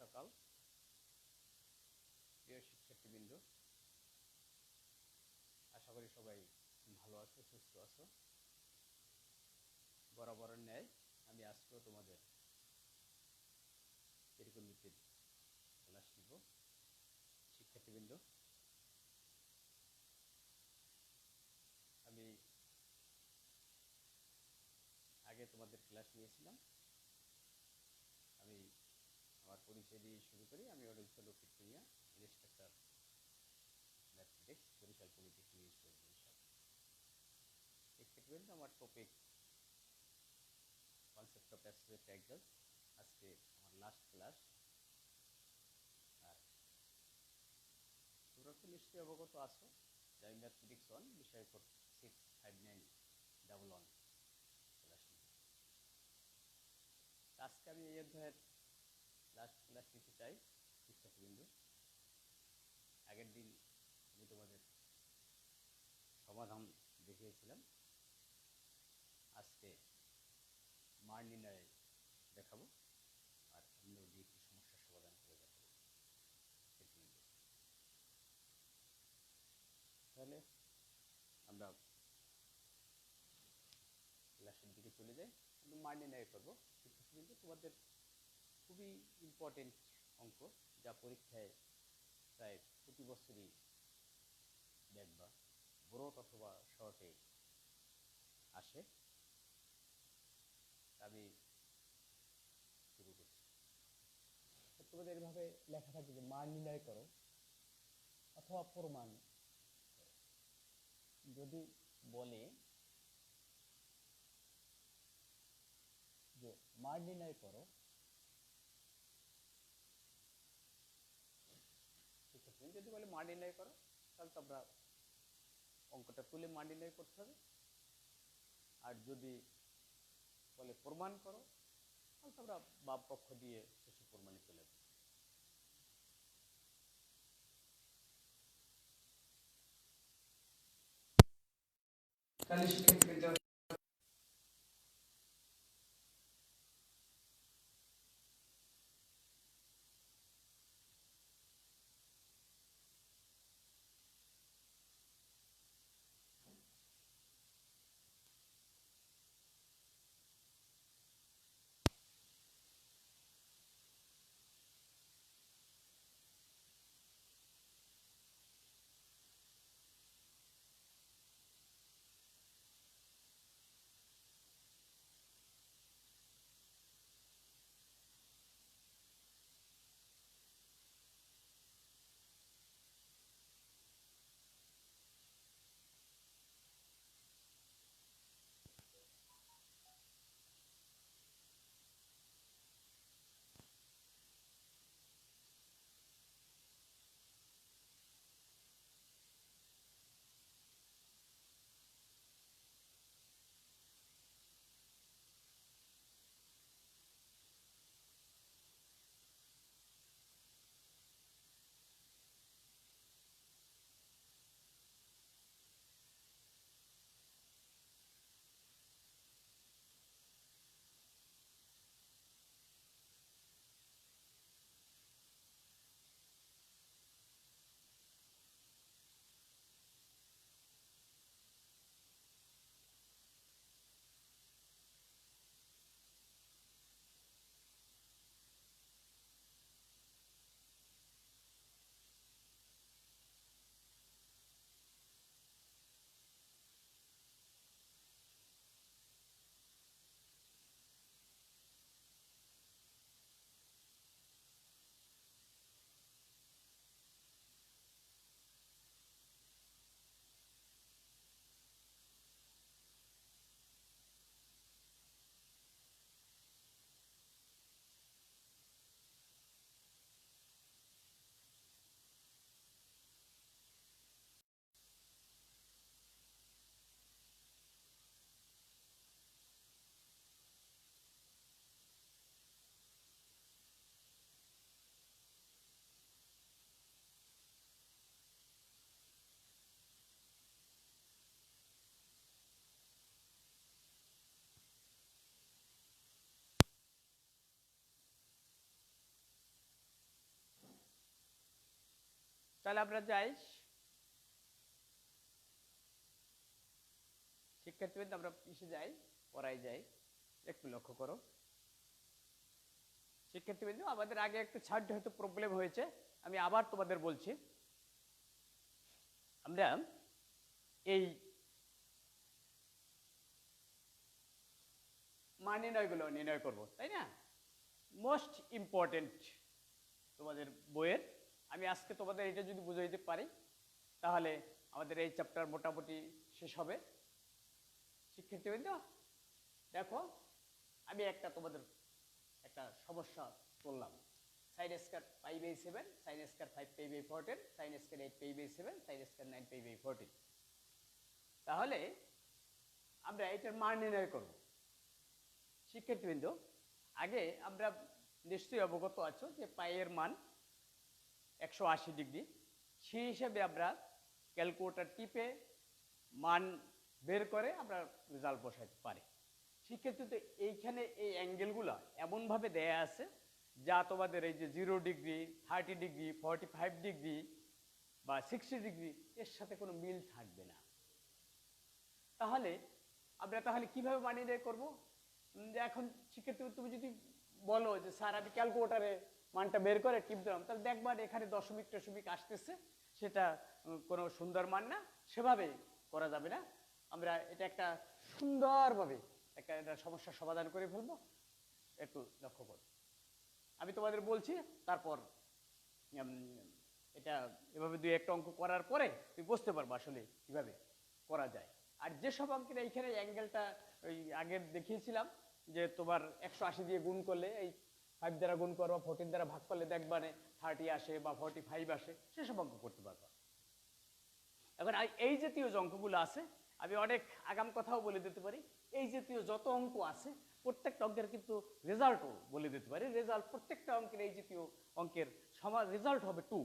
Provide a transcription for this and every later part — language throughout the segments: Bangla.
সকাল প্রিয় শিক্ষার্থীবৃন্দ, আশা করি সবাই ভালো আছো, সুস্থ আছো। বরাবরের ন্যায় আমি আজকেও তোমাদের ত্রিকোণমিতির ক্লাস নিব। শিক্ষার্থীবৃন্দ, আমি আগে তোমাদের ক্লাস নিয়েছিলাম। আমি আমার পরিচয় দিয়ে শুরু করি। আমি অরিজিনাল লক্ষ্মীপুরিয়া instructor mathematics, Barishal polytechnic school Barishal. শিক্ষার্থীবৃন্দ, আমার topic concept of absolute angles. আজকে আমার লাস্ট ক্লাস। আর তোমরা তো নিশ্চয়ই অবগত আছো যে আমি ম্যাথমেটিক্স 1 বিষয় কোড 65911 ক্লাস নিব। আজকে আমি এই অধ্যায়ের লাস্ট ক্লাস নিতে চাই। শিক্ষার্থীবৃন্দ, আগের দিন আমি তোমাদের সমাধান দেখিয়েছিলাম, আজকে মান নির্ণয় দেখাবো আর অন্য দুইটি সমস্যার সমাধান করে দেখাবো। তাহলে আমরা ক্লাসের দিকে চলে যাই। আমরা মান নির্ণয় করবো। শিক্ষার্থীবৃন্দ, তোমাদের খুবই ইম্পর্টেন্ট অঙ্ক, যা পরীক্ষায় প্রায় প্রতি বছরই দেখবা ব্রড অথবা শর্টে আসে। আমি শুরু করছি। তোমাদের এভাবে লেখা থাকবে যে মান নির্ণয় করো অথবা প্রমাণ করো। যদি বলে যে মান নির্ণয় করো, যদি বলে মান নির্ণয় করো, তাহলে তো আমরা অঙ্কটা তুলে মান নির্ণয় করতে হবে। আর যদি বলে প্রমাণ করো, তাহলে তো আমরা বাম পক্ষ দিয়ে শেষে প্রমাণে চলে যাবো। তাহলে শিক্ষার্থীবৃন্দ, তাহলে আমরা যাই, শিক্ষার্থীবৃন্দ আমরা পিছিয়ে যাই, পড়াই যাই। একটু লক্ষ্য করো শিক্ষার্থীবৃন্দ, আমাদের আগে একটু ছাড় হয়তো প্রবলেম হয়েছে, আমি আবার তোমাদের বলছি। আমরা এই মান নির্ণয়গুলো নির্ণয় করব, তাই না? মোস্ট ইম্পর্টেন্ট তোমাদের বইয়ের। আমি আজকে তোমাদের এটা যদি বুঝাইতে পারি তাহলে আমাদের এই চ্যাপ্টার মোটামুটি শেষ হবে। শিক্ষার্থীবৃন্দ দেখো, আমি তোমাদের একটা সমস্যা করলাম। Sine square pi by 7, sine square 5 pi by 14, sine square 8 pi by 7, sine square 9 pi by 14। তাহলে আমরা এটার মান নির্ণয় করব। শিক্ষার্থীবৃন্দ আগে আমরা নিশ্চয়ই অবগত আছো যে পাইয়ের মান 180 ডিগ্রি। সেই হিসাবে আমরা ক্যালকুলেটর টিপে মান বের করে আমরা রেজাল্ট বসাইতে পারি। শিক্ষার্থীদের এইখানে এই অ্যাঙ্গেলগুলো এমনভাবে দেয়া আছে যা তোমাদের এই যে 0 ডিগ্রি, 30 ডিগ্রি, 45 ডিগ্রি বা 60 ডিগ্রি এর সাথে কোনো মিল থাকবে না। তাহলে আমরা কিভাবে মান নির্ণয় করবো? এখন শিক্ষার্থী তুমি যদি বলো যে স্যার আমি ক্যালকুলেটরে মানটা বের করে টিপ দিলাম, তাহলে দেখবা এখানে দশমিক টশমিক আসতেছে, সেটা কোনো সুন্দর মান না, সেভাবে করা যাবে না। আমরা এটা একটা সুন্দরভাবে একটা সমস্যার সমাধান করে ফেলবো। একটু লক্ষ্য করো, আমি তোমাদের বলছি, তারপর এটা এভাবে দুই একটা অঙ্ক করার পরে তুমি বুঝতে পারবো আসলে কিভাবে করা যায়। আর যেসব অঙ্কের এইখানে অ্যাঙ্গেলটা ওই আগের দেখিয়েছিলাম যে তোমার 180 দিয়ে গুণ করলে, এই 5 দ্বারা গুণ করো, 14 দ্বারা ভাগ করলে দেখবা 30 আসে বা 45 আসে, সেসব অঙ্ক করতে পারবা। এখন এই জাতীয় যে অঙ্কগুলো আছে, আমি অনেক আগাম কথাও বলে দিতে পারি। এই জাতীয় যত অঙ্ক আছে প্রত্যেকটা অঙ্কের কিন্তু রেজাল্টও বলে দিতে পারি। রেজাল্ট প্রত্যেকটা অঙ্কের এই জাতীয় অঙ্কের রেজাল্ট হবে 2।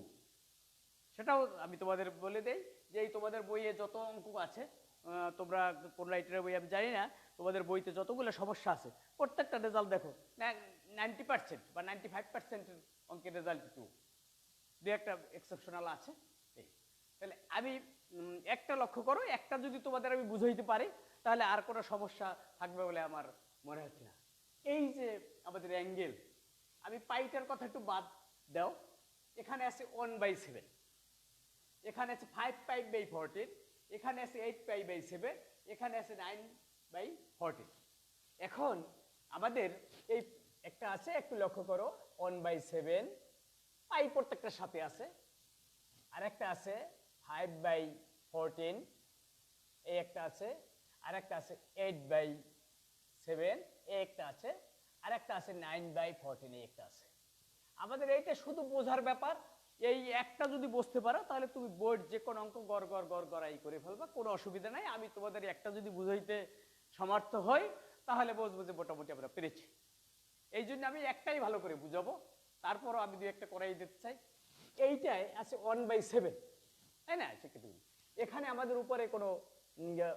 সেটাও আমি তোমাদের বলে দেই যে এই তোমাদের বইয়ে যত অঙ্ক আছে, তোমরা কোন রাইটারের বই আমি জানি না, তোমাদের বইতে যতগুলো সমস্যা আছে প্রত্যেকটা রেজাল্ট দেখো 90% বা 95% অঙ্কের রেজাল্ট 2। দু একটা এক্সেপশনাল আছে। তাহলে আমি একটা লক্ষ্য করো, একটা যদি তোমাদের আমি বুঝাইতে পারি তাহলে আর কোনো সমস্যা থাকবে বলে আমার মনে হচ্ছে না। এই যে আমাদের অ্যাঙ্গেল, আমি পাইটার কথা একটু বাদ দাও, এখানে আছে 1/7, এখানে আছে 5 পাই বাই 14, এখানে আছে 8 পাই বাই 7, এখানে আছে 9/14। এখন আমাদের এই একটা আছে, একটু লক্ষ্য করো, 1/7 পাই প্রত্যেকটার সাথে আছে, আর একটা আছে 5/14, এই একটা আছে, আর একটা আছে 8/7, এই একটা আছে, আর একটা আছে 9/14, এই একটা আছে। আমাদের এইটা শুধু বোঝার ব্যাপার। এই একটা যদি বুঝতে পারো তাহলে তুমি বোর্ড যে কোনো অঙ্ক গড়াই করে ফেলবা, কোনো অসুবিধা নাই। আমি তোমাদের একটা যদি বুঝাইতে সমর্থ হই তাহলে বুঝবো যে মোটামুটি আমরা পেরেছি। এই জন্য আমি একটাই ভালো করে বুঝাবো, তারপরও আমি 2 একটা করাই দিতে চাই। এইটাই আছে 1/7, তাই না? এখানে আমাদের উপরে কোনো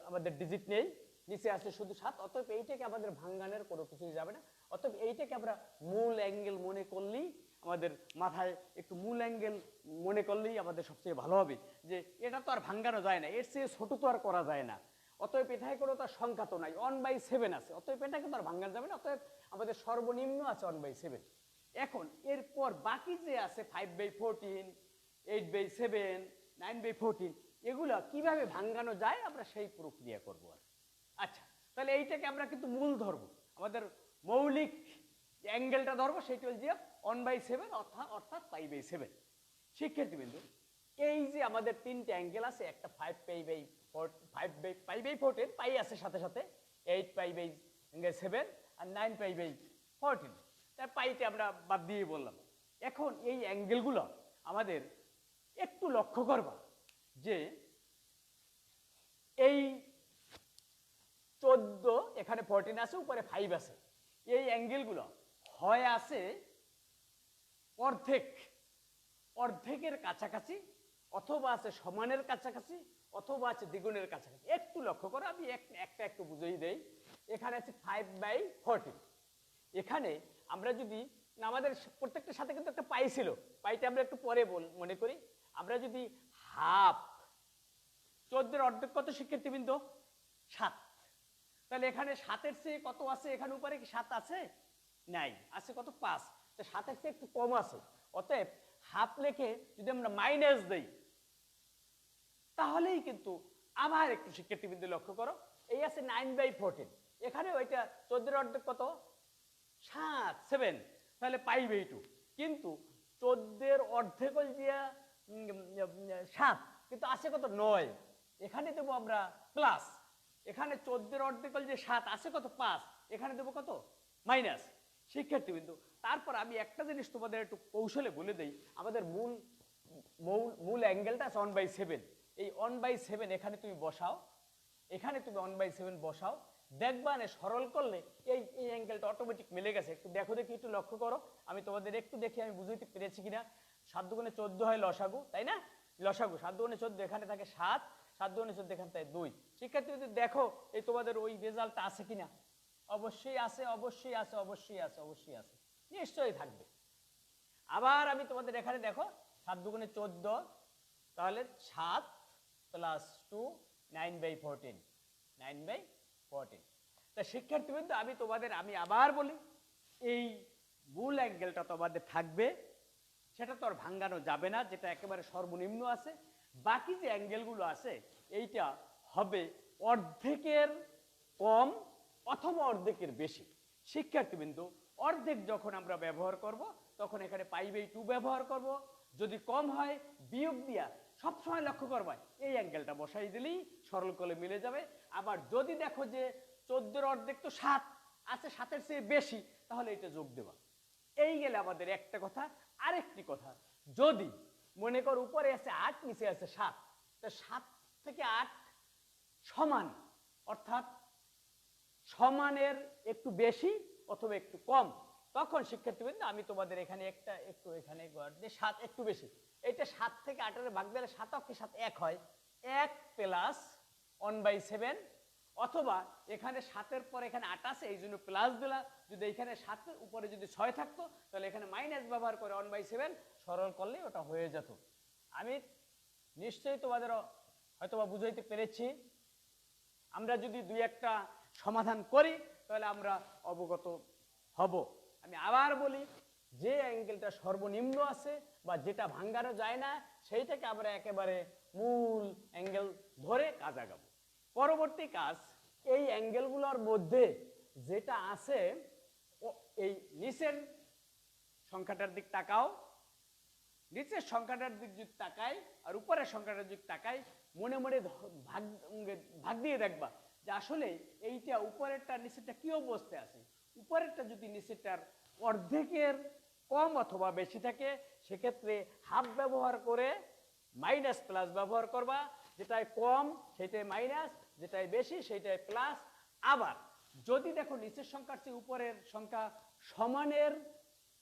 আমাদের ডিজিট নেই, নিচে আছে শুধু 7, অতএব এইটাকে আমাদের ভাঙ্গানোর কোনো কিছুই যাবে না। অতএব এইটাকে আমরা মূল অ্যাঙ্গেল মনে করলেই, আমাদের মাথায় একটু মূল অ্যাঙ্গেল মনে করলেই আমাদের সবচেয়ে ভালো হবে, যে এটা তো আর ভাঙ্গানো যায় না, এর চেয়ে ছোট তো আর করা যায় না। অতএব এটাই কোনো তার সংখ্যা তো নাই, 1/7 আছে, অতএব এটাকে তো আর ভাঙ্গানো যাবে না। অতএব আমাদের সর্বনিম্ন আছে 1/7। এখন এরপর বাকি যে আছে 5/14, 8/7, 9/14, এগুলো কিভাবে ভাঙ্গানো যায় আমরা সেই প্রক্রিয়া করবো। আচ্ছা, তাহলে এইটাকে আমরা কিন্তু মূল ধরবো, আমাদের মৌলিক অ্যাঙ্গেলটা ধরবো, সেটা হল যে 1/7 অর্থাৎ পাই/7। শিক্ষার্থীবৃন্দ এই যে আমাদের 3টে অ্যাঙ্গেল আছে, একটা 5 পাই/14, পাই আছে সাথে সাথে, 8 পাই/7 আর 9 পাই/14, তার পাইতে আমরা বাদ দিয়ে বললাম। এখন এই অ্যাঙ্গেলগুলো আমাদের একটু লক্ষ্য করবা যে এই 14, এখানে 14 আছে, উপরে 5 আছে, এই অ্যাঙ্গেলগুলো হয় আছে অর্ধেকের কাছাকাছি, অথবা আছে সমানের কাছাকাছি, অথবা আছে দ্বিগুণের কাছাকাছি। একটু লক্ষ্য করো, আমি একটা একটু বুঝিয়ে দেই। এখানে আছে 5/14, এখানে আমরা যদি আমাদের প্রত্যেকটার সাথে কিন্তু একটা পাই ছিল, পাইটা আমরা একটু পরে মনে করি। আমরা যদি হাফ 14 অর্ধেক কত শিক্ষার্থীবৃন্দ 7, তাহলে এখানে 7-এর চেয়ে কত আছে, এখানে উপরে কি 7 আছে? নাই, আছে কত 5, তো 7-এর চেয়ে একটু কম আছে। অতএব হাফ লেখে যদি আমরা মাইনাস দেই তাহলেই কিন্তু আবার একটু শিক্ষার্থীবৃন্দ লক্ষ্য করো, এই আছে 9/14, এখানে ওইটা 14-এর অর্ধেক কত 7, তাহলে পাইবে 2, কিন্তু 14-এর অর্ধেক হল যে 7, কিন্তু আছে কত 9, এখানে দেবো আমরা প্লাস, এখানে 14-এর অর্ধেক হল যে 7, আছে কত 5, এখানে দেবো কত মাইনাস। শিক্ষার্থীবৃন্দ তারপর আমি একটা জিনিস তোমাদের একটু কৌশলে বলে দেই, আমাদের মূল অ্যাঙ্গেলটা আছে 1/7, এই 1/7 এখানে তুমি বসাও, এখানে তুমি 1/7 বসাও, দেখবা না সরল করলে এই অ্যাঙ্গেলটা অটোমেটিক মিলে গেছে। একটু দেখো দেখি, একটু লক্ষ্য করো, আমি তোমাদের একটু দেখি আমি বুঝাইতে পেরেছি কিনা। 7 দুগুণে 14 হয় লসাগু, তাই না? লসাগু 7 দুগুণে 14, এখানে থাকে 7, 7 দুগুণে 14 এখানে থাকে 2। শিক্ষার্থী যদি দেখো এই তোমাদের ওই রেজাল্টটা আছে কিনা, অবশ্যই আছে, অবশ্যই আছে, অবশ্যই আছে, অবশ্যই আছে, নিশ্চয়ই থাকবে। আবার আমি তোমাদের এখানে দেখো 7 দুগুণে 14, তাহলে 7 প্লাস 2 9/14, 9/14। তা শিক্ষার্থীবৃন্দ আমি আবার বলি, এই মূল অ্যাঙ্গেলটা তোমাদের থাকবে, সেটা তো আর ভাঙানো যাবে না, যেটা একেবারে সর্বনিম্ন আছে। বাকি যে অ্যাঙ্গেলগুলো আছে এইটা হবে অর্ধেকের কম অথবা অর্ধেকের বেশি। শিক্ষার্থীবৃন্দ অর্ধেক যখন আমরা ব্যবহার করব তখন এখানে π/2 ব্যবহার করব, যদি কম হয় বিয়োগ দিয়া সবসময় লক্ষ্য করবা এই অ্যাঙ্গেলটা বসাই দিলেই সরল করলে মিলে যাবে। আবার যদি দেখো যে 14-এর অর্ধেক তো 7 আছে, 7-এর চেয়ে বেশি, তাহলে এটা যোগ দেবা। এই গেলে আমাদের একটা কথা। আরেকটি কথা, যদি মনে কর উপরে আছে 8 নিচে আছে 7, তো 7 থেকে 8 সমান, অর্থাৎ সমানের একটু বেশি অথবা একটু কম, তখন শিক্ষার্থীবৃন্দ আমি তোমাদের এখানে একটু এখানে 7 একটু বেশি, এটা 7 থেকে 8-এর ভাগ দিলে 7 অক্ষে 7 1 হয়, 1 প্লাস 1/7, অথবা এখানে 7-এর পর এখানে 8 আছে এই জন্য প্লাস দিলা, যদি এখানে 7-এর উপরে যদি 6 থাকতো তাহলে এখানে মাইনাস ব্যবহার করে 1/7 সরল করলে ওটা হয়ে যেত। আমি নিশ্চয়ই তোমাদের হয়তোবা বুঝাইতে পেরেছি। আমরা যদি দুই একটা সমাধান করি তাহলে আমরা অবগত হব। আমি আবার বলি, যে অ্যাঙ্গেলটা সর্বনিম্ন আছে বা যেটা ভাঙানো যায় না সেইটাকে আমরা একেবারে মূল অ্যাঙ্গেল ধরে কাজ আগাবো। পরবর্তী কাজ, এই অ্যাঙ্গেলগুলোর মধ্যে যেটা আছে এই নিচের সংখ্যাটার দিক তাকাও, নিচের সংখ্যাটার দিক যদি তাকাই আর উপরের সংখ্যাটার দিক তাকাই, মনে মনে ভাগ দিয়ে দেখবা যে আসলে এইটা উপরেরটা নিচেরটা কি অবস্থায় আছে। উপরেরটা যদি নিচেরটার অর্ধেকের কম অথবা বেশি থাকে সেক্ষেত্রে হাফ ব্যবহার করে মাইনাস প্লাস ব্যবহার করবা, যেটাই কম সেটাই মাইনাস, যেটাই বেশি সেটাই প্লাস। আবার যদি দেখো নিচের সংখ্যার চেয়ে উপরের সংখ্যা সমানের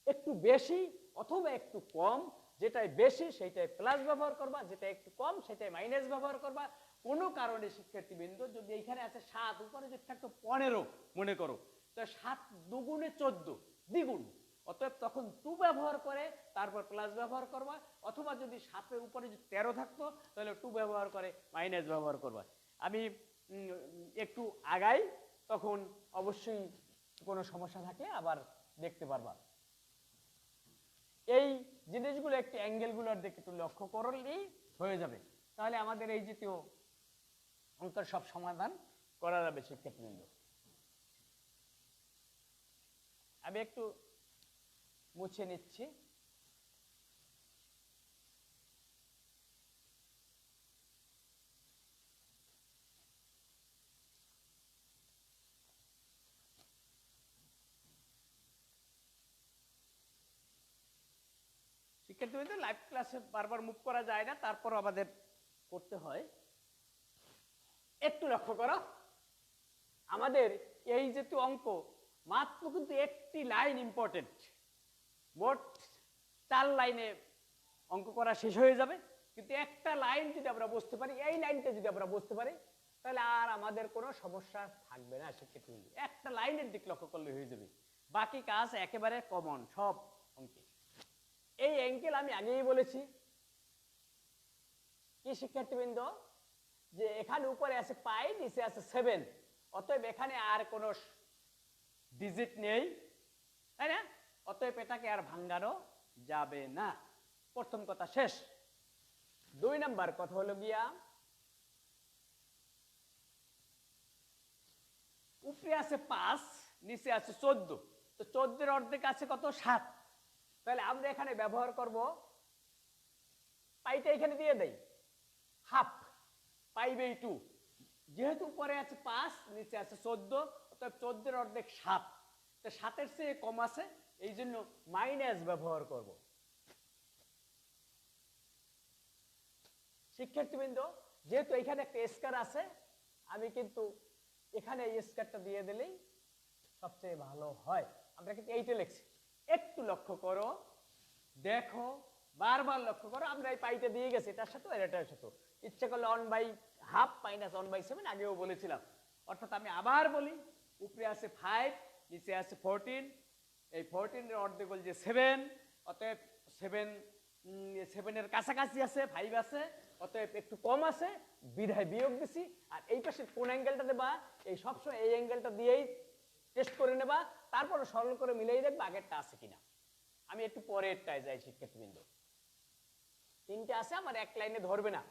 একটু বেশি অথবা একটু কম, যেটাই বেশি সেটাই প্লাস ব্যবহার করবা, যেটা একটু কম সেটাই মাইনাস ব্যবহার করবা। কোনো কারণে শিক্ষার্থীবৃন্দ যদি এইখানে আছে 7, উপরে যদি থাকতো 15 মনে করো, তো 7 দুগুণে 14 দ্বিগুণ, অতএব তখন 2 ব্যবহার করে তারপর প্লাস ব্যবহার করবা, অথবা যদি 7-এর উপরে যদি 13 থাকতো তাহলে 2 ব্যবহার করে মাইনাস ব্যবহার করবা। আমি একটু আগাই, তখন অবশ্যই কোনো সমস্যা থাকলে আবার দেখতে পারবা। এই জিনিসগুলো একটু অ্যাঙ্গেলগুলোর দিকে একটু লক্ষ্য করলেই হয়ে যাবে, তাহলে আমাদের এই জাতীয় অঙ্কের সব সমাধান করা যাবে। শিক্ষার্থীবৃন্দ আমি একটু মুছে নিচ্ছি। শিক্ষার্থীবৃন্দ লাইভ ক্লাসে বারবার মুভ করা যায় না, তারপর আমাদের করতে হয়। একটু লক্ষ্য করো, আমাদের এই জাতীয় অঙ্ক মাত্র কিন্তু একটি লাইন ইম্পর্টেন্ট, মোট 4 লাইনে অঙ্ক করা শেষ হয়ে যাবে, কিন্তু একটা লাইন যদি আমরা বুঝতে পারি, এই লাইনটা যদি আমরা বুঝতে পারি তাহলে আর আমাদের কোনো সমস্যা থাকবে না। শিক্ষার্থীবৃন্দ একটা লাইনের দিক লক্ষ্য করলে হয়ে যাবে, বাকি কাজ একেবারে কমন সব অঙ্কে। এই অ্যাঙ্গেল আমি আগেই বলেছি কি শিক্ষার্থীবৃন্দ, যে এখানে উপরে আছে পাই, নিচে আছে 7, অতএব এখানে আর কোনো ডিজিট নেই, তাই না? অতএব এটাকে আর ভাঙানো যাবে না। প্রথম কথা শেষ। 2 নাম্বার কথা হলো গিয়া, উপরে আছে 5, নিচে আছে 14, তো 14 এর অর্ধেক আছে কত? 7। তাহলে আমরা এখানে ব্যবহার করব পাইটা এখানে দিয়ে দেই হাফ, পাই বাই 2। যেহেতু উপরে আছে 5, নিচে আছে 14, অর্থাৎ 14 এর অর্ধেক 7, তো 7 এর চেয়ে কম আছে, এই জন্য মাইনাস ব্যবহার করব। শিক্ষার্থীবৃন্দ, যেহেতু এখানে একটা স্কয়ার আছে, আমি কিন্তু এখানে এই স্কয়ারটা দিয়ে দিলেই সবচেয়ে ভালো হয়। আমরা কিন্তু এইটা লিখছি, একটু লক্ষ্য করো, দেখো, বারবার লক্ষ্য করো, আমরা এই পাইটা দিয়ে গেছি এটার সাথে আর এটার সাথে। ইচ্ছে করলে 1/2 মাইনাস 1/7 আগেও বলেছিলাম। অর্থাৎ আমি আবার বলি, উপরে আছে 5, নিচে আছে 14, এই 14 এর অর্ধেক হল যে 7, অতএব 7 এর কাছাকাছি আছে, 5 আছে, অতএব একটু কম আছে, বিধায় বিয়োগ দিছি। আর এই পাশে কোন অ্যাঙ্গেলটা দেবা, এই সবসময় এই অ্যাঙ্গেলটা দিয়েই টেস্ট করে নেবা, তারপরে সরল করে মিলাই দেখবা আগেরটা আছে কিনা। আমি একটু পরেরটায় যাই শিক্ষার্থীবৃন্দ, 3টে আছে, আমার এক লাইনে ধরবে না।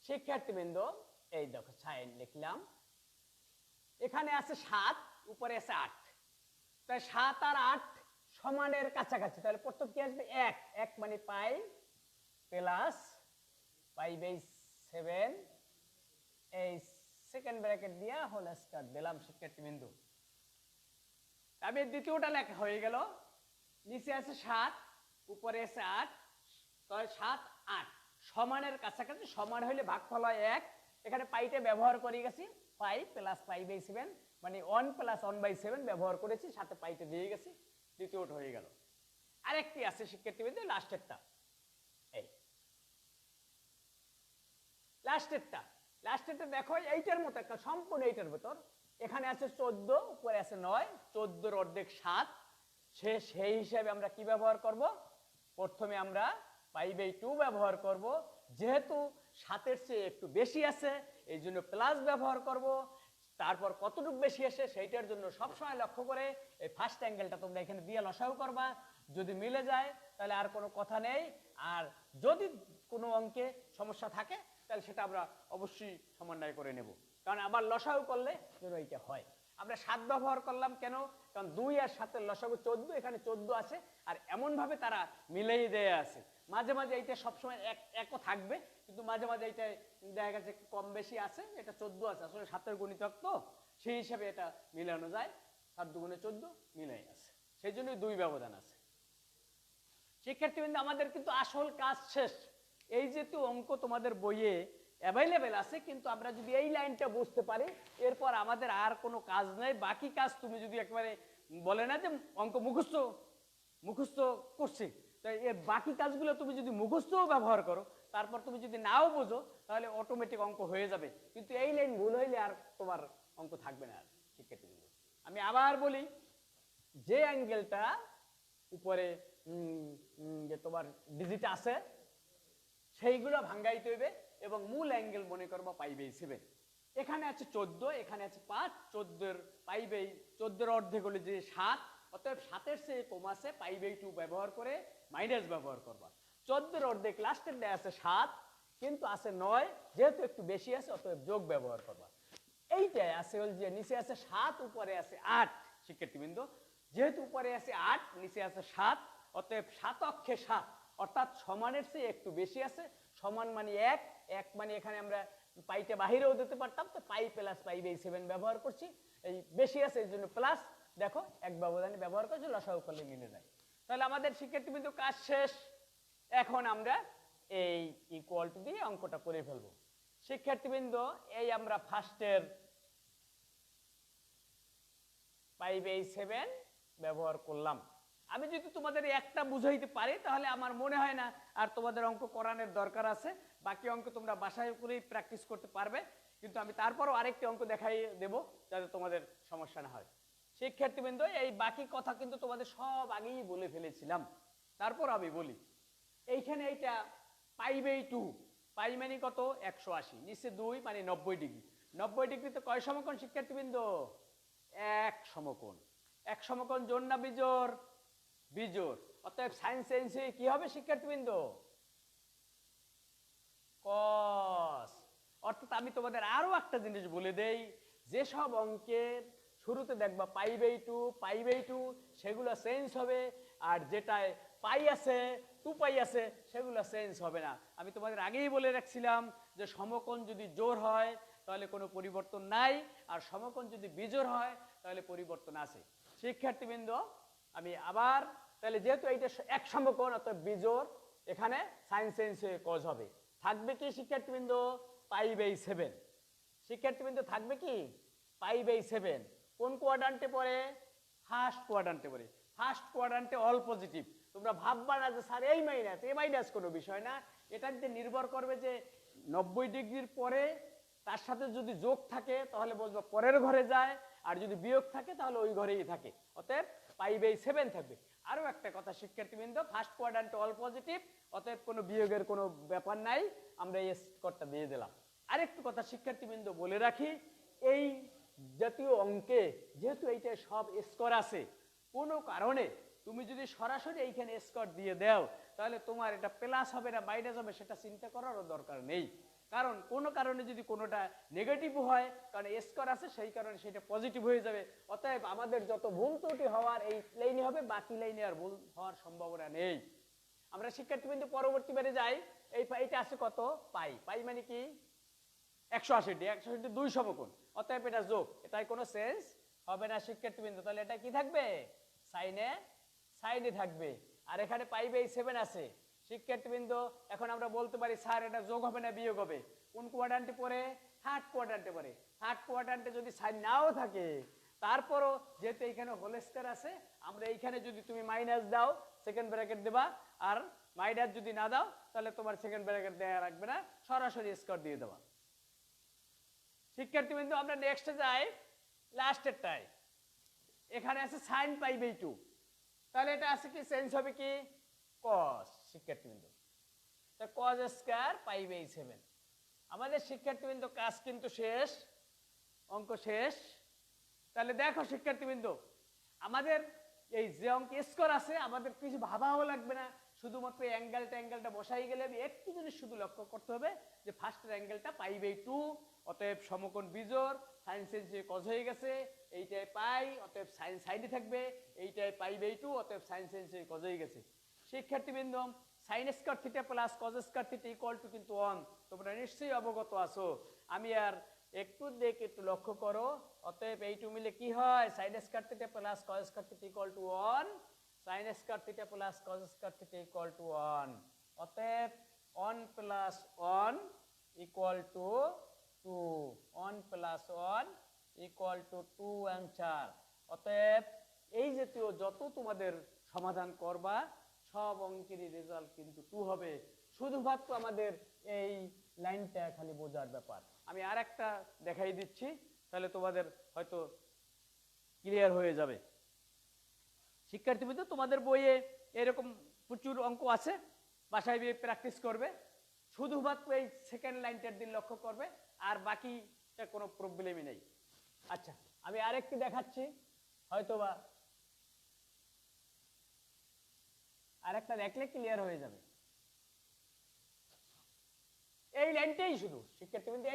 শিক্ষার্থীবৃন্দ, এই দেখো সাইন লিখলাম, এখানে আছে 7, উপরে আছে 8, তাই 7 আর 8 সমানের কাছাকাছি। তাহলে প্রথম কি আসবে? 1 মানে পাই প্লাস পাই বাই 7, এই সেকেন্ড ব্র্যাকেট দিয়া হোল স্কয়ার দিলাম। শিক্ষার্থীবৃন্দ, আমি দ্বিতীয়টা লেখা হয়ে গেল, নিচে আছে 7, উপরে আছে 8, তাই 7 8 সমানের কাছাকাছি। সমান হইলে ভাগফল হয় 1, এখানে পাইটা ব্যবহার করে গেছি, পাই প্লাস পাই বাই 7 মানে 1 প্লাস 1/7 ব্যবহার করেছি, সাথে পাইটা দিয়ে গেছি, দ্বিতীয়টা হয়ে গেল। আরেকটি আছে শিক্ষার্থীবৃন্দ, লাস্টেরটা, এই লাস্টেরটা দেখো এইটার মতো একটা, সম্পূর্ণ এইটার ভেতর। এখানে আছে 14, উপরে আছে 9, 14 এর অর্ধেক 7, সেই হিসাবে আমরা কি ব্যবহার করব? প্রথমে আমরা পাই বাই 2 ব্যবহার করব, যেহেতু 7 এর চেয়ে একটু বেশি আছে এই জন্য প্লাস ব্যবহার করব। তারপর কতটুকু বেশি আসে সেইটার জন্য সবসময় লক্ষ্য করে এই ফার্স্ট অ্যাঙ্গেলটা তোমরা এখানে দিয়ে লসাগু করবা। যদি মিলে যায় তাহলে আর কোনো কথা নেই, আর যদি কোনো অঙ্কে সমস্যা থাকে তাহলে সেটা আমরা অবশ্যই সমন্বয় করে নেব, কারণ আবার লসাগু করলে যেন এইটা হয়। আমরা 7 ব্যবহার করলাম কেন? কারণ 2 আর 7 এর লসাগু 14, এখানে 14 আছে, আর এমনভাবে তারা মিলেই দেয়া আছে। মাঝে মাঝে এইটা সবসময় একও থাকবে, কিন্তু মাঝে মাঝে এইটা দেখা গেছে কম বেশি আছে, এটা 14 আছে, আসলে 7 এর গুণিতক তো, সেই হিসাবে এটা মিলানো যায়, 7 দুগুণে 14 মিলাই আছে, সেই জন্যই 2 ব্যবধান আছে। শিক্ষার্থীবৃন্দ, আমাদের কিন্তু আসল কাজ শেষ। এই যেহেতু অঙ্ক তোমাদের বইয়ে অ্যাভেলেবেল আছে, কিন্তু আমরা যদি এই লাইনটা বুঝতে পারি, এরপর আমাদের আর কোনো কাজ নেই। বাকি কাজ তুমি যদি একেবারে বলে না যে অঙ্ক মুখস্থ করছি, তাই এর বাকি কাজগুলো তুমি যদি মুখস্থও ব্যবহার করো, তারপর তুমি যদি নাও বোঝো, তাহলে অটোমেটিক অঙ্ক হয়ে যাবে। কিন্তু এই লাইন ভুল হইলে আর তোমার অঙ্ক থাকবে না। শিক্ষার্থীবৃন্দ, আমি আবার বলি, যে অ্যাঙ্গেলটা উপরে যে তোমার ডিজিট আছে সেইগুলো ভাঙ্গাইতে হইবে, এবং মূল অ্যাঙ্গেল মনে করবো পাই বাই 7। এখানে আছে 14, এখানে আছে 5, 14 পাই বাই 14 অর্ধেক হলে যে 7, অতএব 7 এর চেয়ে কম আছে, পাই বাই 2 ব্যবহার করে মাইনাস ব্যবহার করবা। 14 অর্ধেক লাস্টের দেয়া আছে 7, কিন্তু আছে 9, যেহেতু একটু বেশি আছে অতএব যোগ ব্যবহার করবা। এইটাই আছে হল যে নিচে আছে 7, উপরে আছে 8। শিক্ষার্থীবৃন্দ, যেহেতু উপরে আছে 8, নিচে আছে 7, অতএব 7 অক্ষে 7, অর্থাৎ সমানের চেয়ে একটু বেশি আছে। সমান মানে 1 মানে এখানে আমরা পাইতে বাহিরেও দিতে পারতাম, তো পাই প্লাস পাই বাই 7 ব্যবহার করছি। এই বেশি আছে এই জন্য প্লাস, দেখো এক ব্যবধানে ব্যবহার করছি, লসাগু করলে মিলে যায়। তাহলে আমাদের শিক্ষার্থীবৃন্দ কাজ শেষ। এখন আমরা এই ইকুয়াল টু দিয়ে অঙ্কটা করে ফেলবো। শিক্ষার্থীবৃন্দ, এই আমরা ফার্স্টের পাই বাই 7 ব্যবহার করলাম। আমি যদি তোমাদের একটা বুঝাইতে পারি তাহলে আমার মনে হয় না আর তোমাদের অঙ্ক করানোর দরকার আছে। বাকি অঙ্ক তোমরা বাসায় করেই প্র্যাকটিস করতে পারবে, কিন্তু আমি তারপরও আরেকটি অঙ্ক দেখাই দেব যাতে তোমাদের সমস্যা না হয়। শিক্ষার্থীবৃন্দ, এই বাকি কথা কিন্তু তোমাদের সব আগেই বলে ফেলেছিলাম, তারপর আমি বলি। এইখানে এইটা π/2, পাই মানে কত 180, নিচে 2 মানে 90 ডিগ্রি। 90 ডিগ্রিতে কয় সমকোণ শিক্ষার্থীবৃন্দ? এক সমকোণ। এক সমকোণ জোড় না বিজোড়? বিজোড়। অতএব সাইন চেঞ্জ হয়ে কি হবে শিক্ষার্থীবৃন্দ? কস। অর্থাৎ আমি তোমাদের আরো একটা জিনিস বলে দেই, যেসব অঙ্কের শুরুতে দেখবা π/2 π/2 সেগুলো চেঞ্জ হবে, আর যেটায় পাই আছে 2 পাই আছে সেগুলো চেঞ্জ হবে না। আমি তোমাদের আগেই বলে রাখছিলাম যে সমকোণ যদি জোড় হয় তাহলে কোনো পরিবর্তন নাই, আর সমকোণ যদি বিজোড় হয় তাহলে পরিবর্তন আছে। শিক্ষার্থীবৃন্দ আমি আবার তাহলে যেহেতু এইটা এক সমকোণ অর্থাৎ বিজোড়, এখানে সাইন চেঞ্জ হয়ে কজ হবে। থাকবে কি শিক্ষার্থীবৃন্দ? π/7। শিক্ষার্থীবৃন্দ থাকবে কি? π/7। কোন কোয়াড্রান্টে পড়ে? ফার্স্ট কোয়াড্রান্টে পড়ে। ফার্স্ট কোয়াড্রান্টে অল পজিটিভ। তোমরা ভাববা না যে স্যার এই মাইনাস, এই মাইনাস কোনো বিষয় না। এটাতে নির্ভর করবে যে 90 ডিগ্রির পরে তার সাথে যদি যোগ থাকে তাহলে বুঝবা পরের ঘরে যায়, আর যদি বিয়োগ থাকে তাহলে ওই ঘরেই থাকে। অতএব π/7 থাকবে। আরো একটা কথা শিক্ষার্থীবৃন্দ, ফার্স্ট কোয়াড্রান্টে অল পজিটিভ, অতএব কোনো বিয়োগের কোনো ব্যাপার নাই, আমরা এই স্কোরটা দিয়ে দিলাম। আরেকটু কথা শিক্ষার্থীবৃন্দ বলে রাখি, এই জাতীয় অঙ্কে যেহেতু এইটা সব স্কোর আছে, কোনো কারণে তুমি যদি সরাসরি এইখানে স্কোর দিয়ে দাও তাহলে তোমার এটা প্লাস হবে না মাইনাস হবে সেটা চিন্তা করারও দরকার নেই। কারণ কোনো কারণে যদি কোনোটা নেগেটিভ হয়, কারণ স্কোর আছে সেই কারণে সেটা পজিটিভ হয়ে যাবে। অতএব আমাদের যত ভুল ত্রুটি হওয়ার এই লাইনে হবে, বাকি লাইনে আর ভুল হওয়ার সম্ভাবনা নেই। আমরা শিক্ষার্থীবৃন্দ পরবর্তী বারে যাই। এইটা আছে কত? পাই। পাই মানে কি? 180। 180 2 সমকোণ, অতএব এটা যোগ, এটাই কোনো চেঞ্জ হবে না শিক্ষার্থীবৃন্দ। তাহলে এটা কি থাকবে? সাইনে থাকবে। আর এখানে π/7 আছে শিক্ষার্থীবৃন্দ। এখন আমরা বলতে পারি স্যার এটা যোগ হবে না বিয়োগ হবে? কোন কোয়াড্রান্টে পড়ে? থার্ড কোয়াড্রান্টে পড়ে। থার্ড কোয়াড্রান্টে যদি সাইন নাও থাকে তারপরও যেহেতু এইখানে হোল স্কয়ার আছে, আমরা এইখানে যদি তুমি মাইনাস দাও সেকেন্ড ব্র্যাকেট দেবা, আর মাইনাস যদি না দাও তাহলে তোমার সেকেন্ড ব্র্যাকেট দেয়া রাখবে না, সরাসরি স্কয়ার দিয়ে দেবা। শিক্ষার্থীবৃন্দ আমরা নেক্সটে যাই, লাস্টেরটায়। এখানে আছে সাইন π/2, তাহলে এটা আছে কি? চেঞ্জ হবে কি? কস। শিক্ষার্থীবৃন্দ তো কস স্কয়ার π/7। আমাদের শিক্ষার্থীবৃন্দ কাজ কিন্তু শেষ, অঙ্ক শেষ। তাহলে দেখো শিক্ষার্থীবৃন্দ, আমাদের এই যে অঙ্ক স্কোর আছে আমাদের কিছু ভাবাও লাগবে না, শুধুমাত্র অ্যাঙ্গেলটা বসাই গেলে একটু জিনিস শুধু লক্ষ্য করতে হবে যে ফার্স্টের অ্যাঙ্গেলটা π/2, অতএব সমকোণ বিজোড়, সাইন চেঞ্জ কজ হয়ে গেছে, এইটাই পাই, অতএব সাইন সাইডে থাকবে, এইটাই π/2, অতএব সাইন চেঞ্জ কজ হয়ে গেছে। শিক্ষার্থীবৃন্দ sine square theta plus cause square theta equal two কিন্তু 1, তোমরা নিশ্চয়ই অবগত আছো। আমি আর একটু দেখে একটু লক্ষ্য করো, অতএব এই টু মিলে কি হয়? Sine square theta plus cause square theta equal two 1, sine square theta plus cause square theta equal two 1, অতএব 1 plus 1 equal to 2, 1 plus 1 equal to 2 answer. অতএব এই জাতীয় যত তোমাদের সমাধান করবা সব অঙ্কেরই রেজাল্ট কিন্তু 2 হবে। শুধুমাত্র আমাদের এই লাইনটা খালি বোঝার ব্যাপার। আমি আর একটা দেখাই দিচ্ছি, তাহলে তোমাদের হয়তো ক্লিয়ার হয়ে যাবে। শিক্ষার্থীবৃন্দ তোমাদের বইয়ে এরকম প্রচুর অঙ্ক আছে, বাসায় গিয়ে প্র্যাকটিস করবে। শুধুমাত্র এই সেকেন্ড লাইনটার দিন লক্ষ্য করবে, আর বাকিটা কোনো প্রবলেমই নেই। আচ্ছা আমি আরেকটি দেখাচ্ছি, হয়তোবা আরেকটা দেখলে ক্লিয়ার হয়ে যাবে। এই লাইনটাই শুধু শিক্ষার্থীবৃন্দ,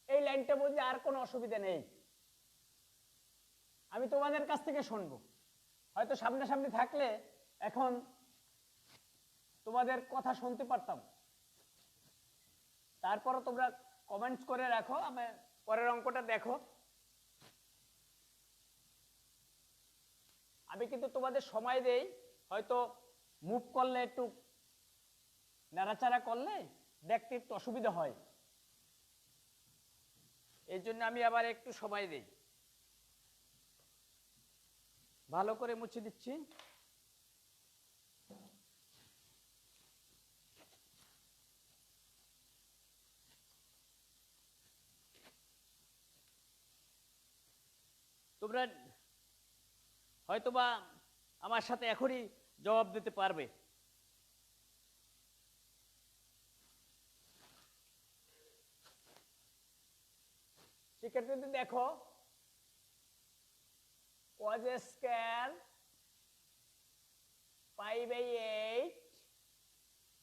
এই লাইনটা বুঝলে আর কোনো অসুবিধা নেই। আমি তোমাদের কাছ থেকে শুনবো, হয়তো সামনাসামনি থাকলে এখন তোমাদের কথা শুনতে পারতাম। তারপরও তোমরা কমেন্টস করে রাখো, আমি পরের অঙ্কটা দেখো। আমি কিন্তু তোমাদের সময় দেই, হয়তো মুভ করলে একটু নাড়াচাড়া করলে দেখতে একটু অসুবিধা হয়, এই জন্য আমি আবার একটু সময় দেই। ভালো করে মুছে দিচ্ছি। তোমরা হয়তোবা আমার সাথে এখনই জবাব দিতে পারবে। শিক্ষার্থীদের দেখো cos square pi by 8,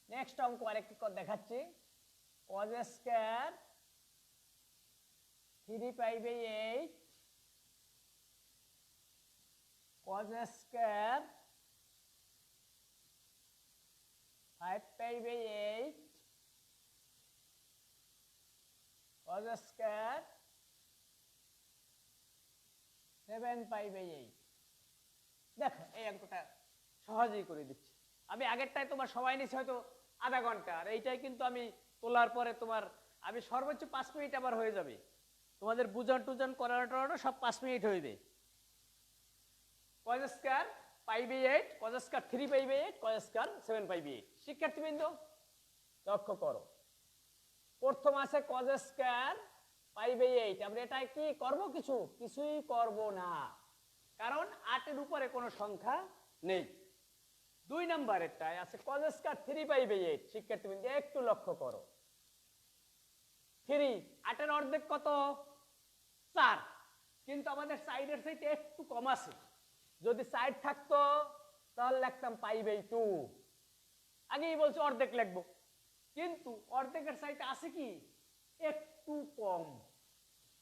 next অঙ্ক আরেকটি দেখাচ্ছি cos square 3 pi by 8, cos square 5 pi by 8, cos square 7 pi by 8। দেখো এই অঙ্কটা সহজেই করে দিচ্ছি। আমি আগেরটাই তোমার সময় নিয়েছি হয়তো আধা ঘন্টা, আর এইটাই কিন্তু আমি তোলার পরে তোমার আমি সর্বোচ্চ 5 মিনিট আবার হয়ে যাবে। তোমাদের বুঝন টুজন করানো সব 5 মিনিট হইবে। cos square pi by 8, cos square 3 pi by 8, cos square 7 pi by 8। শিক্ষার্থীবৃন্দ লক্ষ্য করো, প্রথম আছে cos স্কয়ার পাই বাই 8। আমরা এটা কি করব? কিছুই করব না, কারণ 8 এর উপরে কোনো সংখ্যা নেই। 2 নম্বরেরটায় আছে cos স্কয়ার 3 পাই বাই 8। শিক্ষার্থীবৃন্দ একটু লক্ষ্য করো, 3 8 এর অর্ধেক কত? 4, কিন্তু আমাদের সাইডের সাইডে একটু কম আছে। যদি সাইড থাকতো তাহলে লিখতাম পাই বাই 2। আগেই বলছি অর্ধেক লিখবো, কিন্তু অর্ধেকের সাইডে আছে কি একটু কম,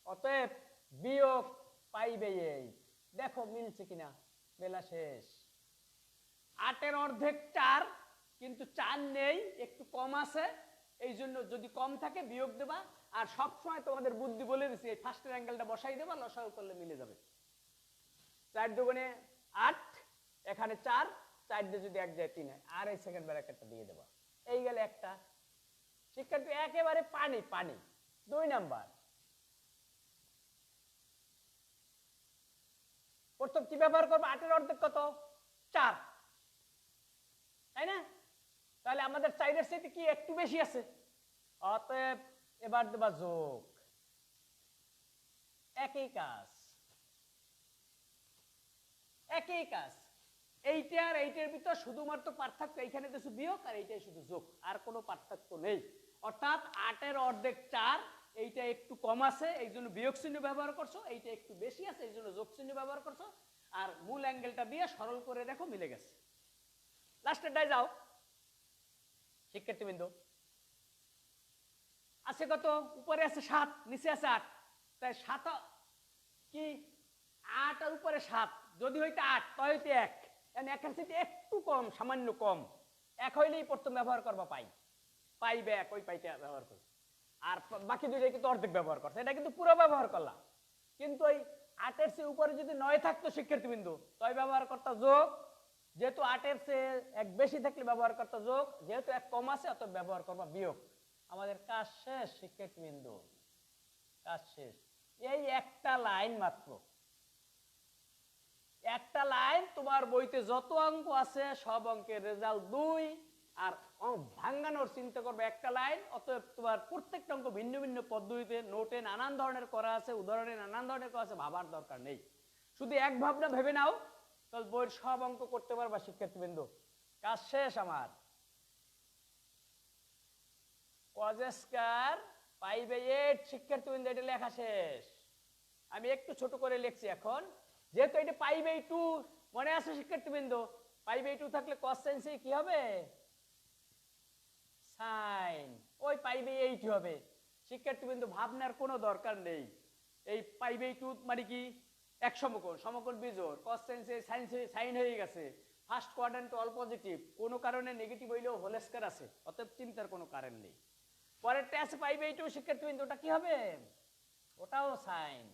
অতএব বিয়োগ পাই বাই 8। দেখো মিলছে কিনা, বেলা শেষ। 8 এর অর্ধেক 4, কিন্তু 4 নেই, একটু কম আছে, এই জন্য যদি কম থাকে বিয়োগ দেবা। আর সবসময় তোমাদের বুদ্ধি বলে দিছি, এই ফার্স্টের অ্যাঙ্গেলটা বসাই দেবা, লসাগু করলে মিলে যাবে। 4 দুগুণে 8, এখানে 4, 4 দিয়ে যদি 1 যায় 3 হয়, আর এই সেকেন্ড ব্র্যাকেটটা দিয়ে দেবা, এই গেলে একটা। শিক্ষার্থী একেবারে পানি পানি। 2 নাম্বার, প্রথম কি ব্যবহার করবো? 8 এর অর্ধেক কত? 4, তাই না? তাহলে আমাদের সাইডের সাইডে কি একটু বেশি আছে, অতএব এবার দেবা যোগ। একই কাজ, একই কাজ। এইটা আর এইটার ভিতর শুধুমাত্র পার্থক্য, এইখানে কিছু বিয়োগ আর এইটাই শুধু যোগ, আর কোনো পার্থক্য নেই। অর্থাৎ 8 এর অর্ধেক 4, এইটা একটু কম আছে এই জন্য বিয়োগ চিহ্ন ব্যবহার করছো, এইটা একটু বেশি আছে এই জন্য যোগ চিহ্ন ব্যবহার করছো, আর মূল অ্যাঙ্গেলটা দিয়ে সরল করে দেখো মিলে গেছে। লাস্টেরটায় যাও শিক্ষার্থীবৃন্দ, আছে কত? উপরে আছে 7, নিচে আছে 8, তাই 7 কি 8 আর উপরে 7, যদি হইতে 8 তাই হইতে 1, মানে একের সাথে একটু কম, সামান্য কম। 1 হইলেই প্রথম ব্যবহার করবা পাই, পাই বা 1, ওই পাইটা ব্যবহার করো। আর বাকি দুইটা কিন্তু অর্ধেক ব্যবহার করছে, এটা কিন্তু পুরো ব্যবহার করলাম। কিন্তু ওই 8 এর চেয়ে উপরে যদি 9 থাকতো শিক্ষার্থীবৃন্দ, তাই ব্যবহার করতে যোগ। যেহেতু 8 এর চেয়ে 1 বেশি থাকলে ব্যবহার করতে যোগ, যেহেতু 1 কম আছে অত ব্যবহার করবা বিয়োগ। আমাদের কাজ শেষ শিক্ষার্থীবৃন্দ, কাজ শেষ। এই একটা লাইন মাত্র, একটা লাইন। তোমার বইতে যত অঙ্ক আছে সব অঙ্কের রেজাল্ট 2, আর ভাঙানোর চিন্তা করবে একটা লাইন। অতএব তোমার প্রত্যেকটা অঙ্ক ভিন্ন ভিন্ন পদ্ধতিতে নোটে নানান ধরনের করা আছে, উদাহরণে নানান ধরনের করা আছে, ভাবার দরকার নেই। শুধু এক ভাবনা ভেবে নাও, তাহলে বইয়ের সব অঙ্ক করতে পারবা শিক্ষার্থীবৃন্দ। কাজ শেষ আমার। cos স্কয়ার পাই বাই 8 শিক্ষার্থীবৃন্দ, এটা লেখা শেষ। আমি একটু ছোট করে লিখছি এখন, যেহেতু এটা পাই বাই 2, মনে আছে শিক্ষার্থীবৃন্দ? পাই বাই 2 থাকলে cos sin কি হবে? সাইন, ওই পাই বাই 8 হবে। শিক্ষার্থীবৃন্দ ভাবনার কোনো দরকার নেই। এই পাই বাই 2 মানে কি? এক সমকোণ, সমকোণ বিজোড়, cos sin সাইন হয়ে গেছে। ফার্স্ট কোয়াড্রান্ট অল পজিটিভ, কোনো কারণে নেগেটিভ হইলেও হোল স্কয়ার আছে, অতএব চিন্তার কোনো কারণ নেই। পরেরটা আছে পাই বাই 2 শিক্ষার্থীবৃন্দ, ওটা কি হবে? ওটাও সাইন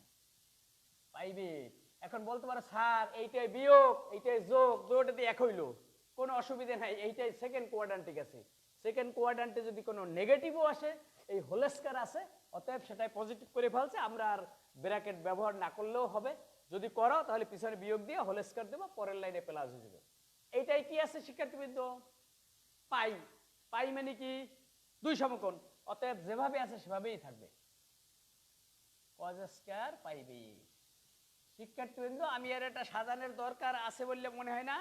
পাই বাই 8। এখন বলতে পারো স্যার এইটাই বিয়োগ এইটাই যোগ, দুটোটা দিয়ে এক হইলো, কোনো অসুবিধা নাই, এইটাই সেকেন্ড কোয়াড্রান্ট। ঠিক আছে, সেকেন্ড কোয়াড্রান্টে যদি কোনো নেগেটিভও আসে, এই হোল স্কয়ার আছে, অতএব সেটাই পজিটিভ করে ফেলছে। আমরা আর ব্র্যাকেট ব্যবহার না করলেও হবে। যদি করো তাহলে পিছনে বিয়োগ দিয়ে হোল স্কয়ার দেবো, পরের লাইনে প্লাস হয়ে যাবে। এইটাই কি আছে শিক্ষার্থীবৃন্দ? পাই। পাই মানে কি? 2 সমকোণ, অতএব যেভাবে আছে সেভাবেই থাকবে। cos square pi by 8। শিক্ষার্থীবৃন্দ আমি আর এটা সাজানোর দরকার আছে বললে মনে হয় না।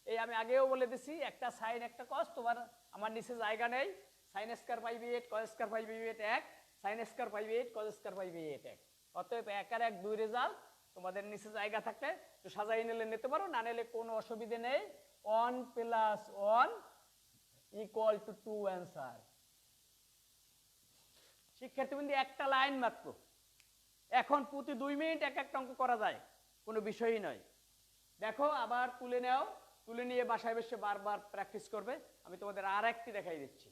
এই আমি আগেও বলে দিছি, একটা সাইন একটা cos, তোমার আমার নিচে জায়গা নেই। sin square pi by 8 cos square pi by 8 1, sin square pi by 8 cos square pi by 8 1। অতএব 1 আর 1 2 রেজাল্ট। তোমাদের নিচে জায়গা থাকলে একটু সাজাই নিলে নিতে পারো, না নিলে কোনো অসুবিধা নেই। 1 + 1 = 2 অ্যান্সার। শিক্ষার্থীবৃন্দ, একটা লাইন মাত্র। এখন প্রতি 2 মিনিট এক একটা অঙ্ক করা যায়, কোনো বিষয়ই নয়। দেখো, আবার তুলে নাও, তুলে নিয়ে বাসায় বসে বারবার প্র্যাকটিস করবে। আমি তোমাদের আর একটি দেখাই দিচ্ছি।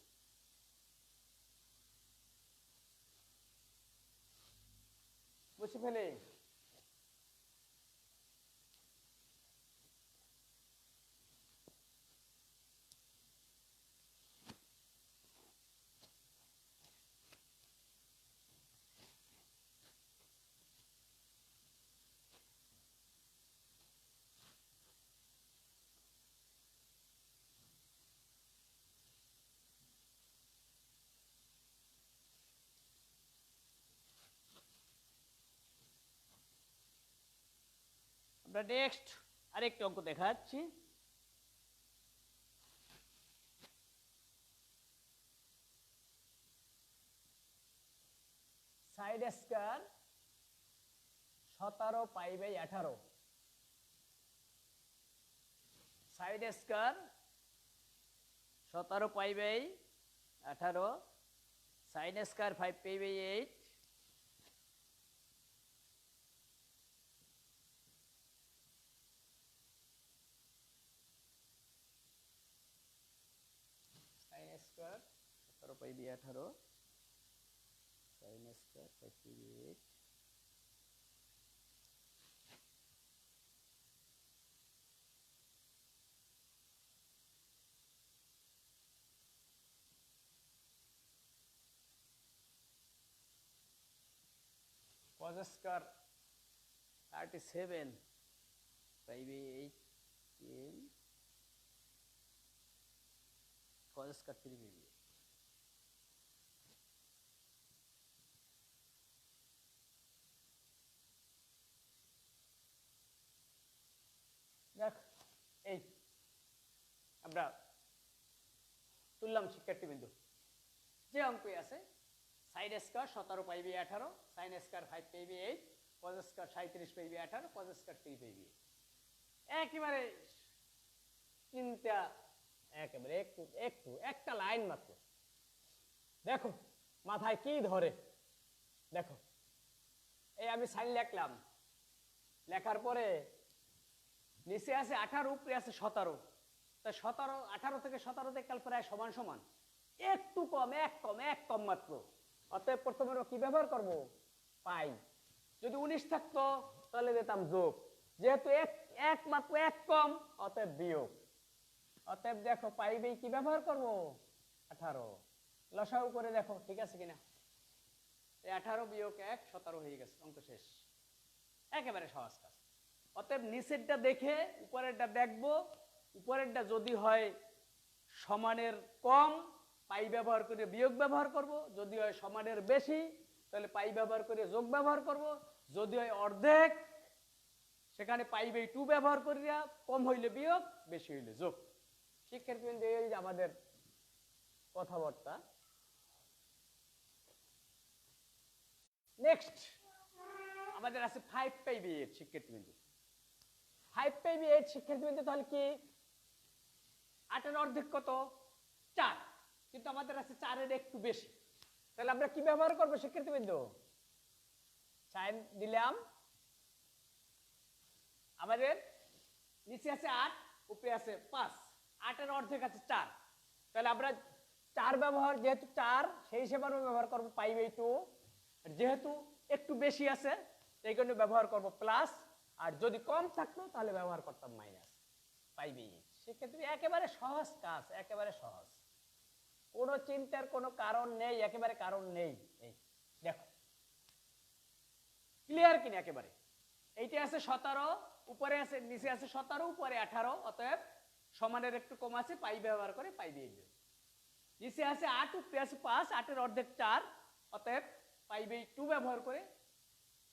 বুঝে ফেলে আমরা নেক্সট আরেকটি অঙ্ক দেখাচ্ছি। Side square 17 π/18। Side square 17 π/18, sine square 5 π/8, sine square 17 π/18, sine square 5 π/8, cos square 37 π/8, cos square 3 π/8। দেখ, এই আমরা তুললাম শিক্ষার্থীবৃন্দ, যে অঙ্কই আছে side square 17 π/18, sine square 5 π/8, cos square 37 π/18, cos square 3 π/8। একেবারে চিন্তা, একেবারে একটু একটু একটা লাইন মাত্র। দেখো মাথায় কি ধরে, দেখো এই আমি সাইন লিখলাম, লেখার পরে নিচে আছে 18, উপরে আছে 17। তাই 17, 18 থেকে 17 দেখলে প্রায় সমান সমান, একটু কম, এক কম মাত্র। অতএব প্রথমে আমরা কি ব্যবহার করব? পাই। যদি 19 থাকতো তাহলে দিতাম যোগ, যেহেতু এক মাত্র এক কম, অতএব বিয়োগ। অতএব দেখো পাইবে কি ব্যবহার করব? 18। লসাগু করে দেখো ঠিক আছে কিনা। 18 - 1 17 হয়ে গেছে, অঙ্ক শেষ। একেবারে সহজ কাজ। অতএব নিচেরটা দেখে উপরেরটা দেখবো, উপরেরটা যদি হয় সমানের কম, পাই ব্যবহার করে বিয়োগ ব্যবহার করব। যদি হয় সমানের বেশি, তাহলে পাই ব্যবহার করে যোগ ব্যবহার করব। যদি হয় অর্ধেক, সেখানে π/2 ব্যবহার করিয়া, কম হইলে বিয়োগ, বেশি হইলে যোগ। শিক্ষার্থীবৃন্দ, এই যে আমাদের কথাবার্তা। নেক্সট আমাদের আছে 5 π/8 শিক্ষার্থীবৃন্দ। 5 π/8 শিক্ষার্থীবৃন্দ, তাহলে কি 8 এর অর্ধেক কত? 4, কিন্তু আমাদের আছে 4 এর একটু বেশি। তাহলে আমরা কি ব্যবহার করব শিক্ষার্থীবৃন্দ? সাইন দিলাম, আমাদের নিচে আছে 8, উপরে আছে 5, 8 এর অর্ধেক আছে 4। তাহলে আমরা 4 ব্যবহার, যেহেতু 4 সেই হিসেবে আমরা ব্যবহার করব π/2। যেহেতু একটু বেশি আছে এই জন্য ব্যবহার করব প্লাস, আর যদি কম থাকতো তাহলে ব্যবহার করতাম মাইনাস π/8। সেক্ষেত্রে একেবারে সহজ কাজ, একেবারে সহজ, কোনো চিন্তার কোনো কারণ নেই, একেবারে কারণ নেই। এই দেখো ক্লিয়ার কিনা একেবারে। এইটা আছে 17, উপরে আছে, নিচে আছে 17, উপরে 18। অতএব সমানের একটু কম আছে, পাই ব্যবহার করে π/8। নিচে আছে 8, উপরে আছে 5, 8 এর অর্ধেক 4। অতএব π/2 ব্যবহার করে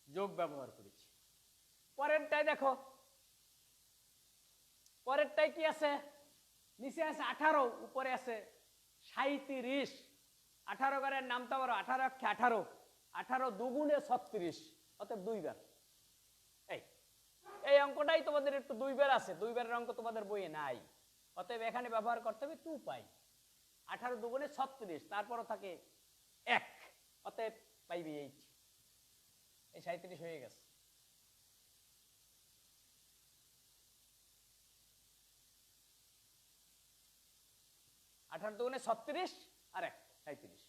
যোগ ব্যবহার করেছি। পরেরটাই দেখো, পরেরটাই কি আছে? নিচে আছে 18, উপরে আছে 37। 18 ঘরের নামটা বড়, 18 - 18, 18 2 × 36। অতএব 2 বার। এই এই অঙ্কটাই তোমাদের একটু 2 বার আছে, 2 বারের অঙ্ক তোমাদের বইয়ে নাই, অতএব এখানে ব্যবহার করতে হবে 2 পাই। 18 দুগুণে 36, তারপরও থাকে 1, অতএব পাইবি 8। এই 37 হয়ে গেছে। আঠারো দুগুণে 36 আর 1 37।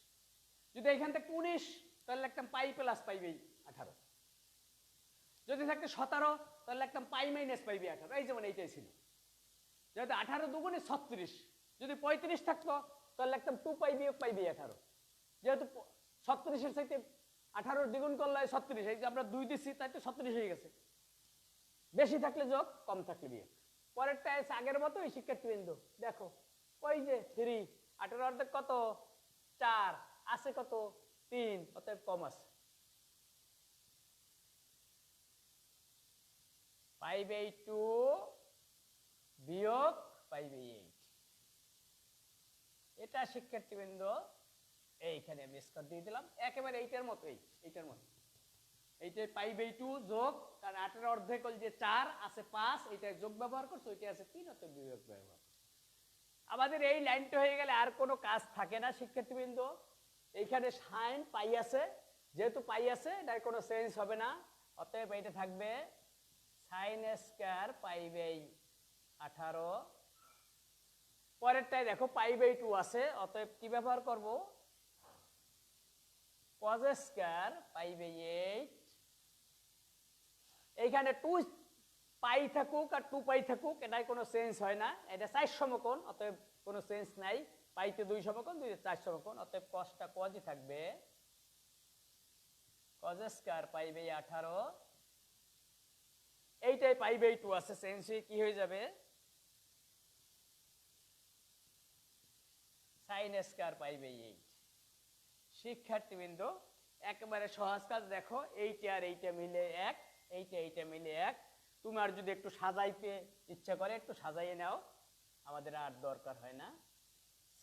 যদি এখান থেকে 19 তাহলে লিখতাম পাই প্লাস পাইবি 18। যদি থাকতে 17 তাহলে লিখতাম পাই মাইনাস পাইবি 18। এই যেমন এইটাই ছিল। যেহেতু 18 দুগুণে 36, যদি 35 থাকতো তাহলে লিখতাম 2 পাই বিয়োগ পাইবি 18। যেহেতু 36 এর সাথে 18 দ্বিগুণ করলে 36, এই যে আমরা 2 দিচ্ছি তাই তো 36 হয়ে গেছে। বেশি থাকলে যোগ, কম থাকলে বিয়োগ। পরেরটা এসে আগের মতোই শিক্ষার্থীবৃন্দ দেখো, ওই যে 3, 18 অর্ধেক কত 4, আছে কত 3, অতএব কম আছে। 5/2 বিয়োগ 5/8। এটা শিক্ষার্থীবৃন্দ এইখানে আমি স্কোয়ার দিয়ে দিলাম, একেবারে এইটার মতোই, এইটার মতো। এইটা 5/2 যোগ, কারণ 18 অর্ধেক হল যে 4, আছে 5, এইটা যোগ ব্যবহার করছে, ওইটা আছে 3, অতএব বিয়োগ ব্যবহার। আমাদের এই লাইনটা হয়ে গেলে আর কোনো কাজ থাকে না শিক্ষার্থীবৃন্দ। এইখানে সাইন পাই আছে, যেহেতু পাই আছে এটার কোনো চেঞ্জ হবে না, অতএব এইটা থাকবে সাইন স্কয়ার π/18। পরেরটাই দেখো π/2 আছে, অতএব কি ব্যবহার করব, cos স্কয়ার π/8। এইখানে 2 পাই থাকুক আর 2 পাই থাকুক, এটাই কোনো চেঞ্জ হয় না, এটা 4 সমকোণ, অতএব কোনো চেঞ্জ নাই। পাইতে 2 সমকোণ, 2 4 সমকোণ, অতএব cosটা cosই থাকবে, cos স্কয়ার π/18। এইটাই π/2 আছে, চেঞ্জ হয়ে কি হয়ে যাবে sin স্কয়ার π/8। শিক্ষার্থীবৃন্দ একেবারে সহজ কাজ, দেখো এইটা আর এইটা মিলে 1, এইটা মিলে 1। তুমি আর যদি একটু সাজাইতে ইচ্ছা করে একটু সাজাইয়ে নাও, আমাদের আর দরকার হয় না।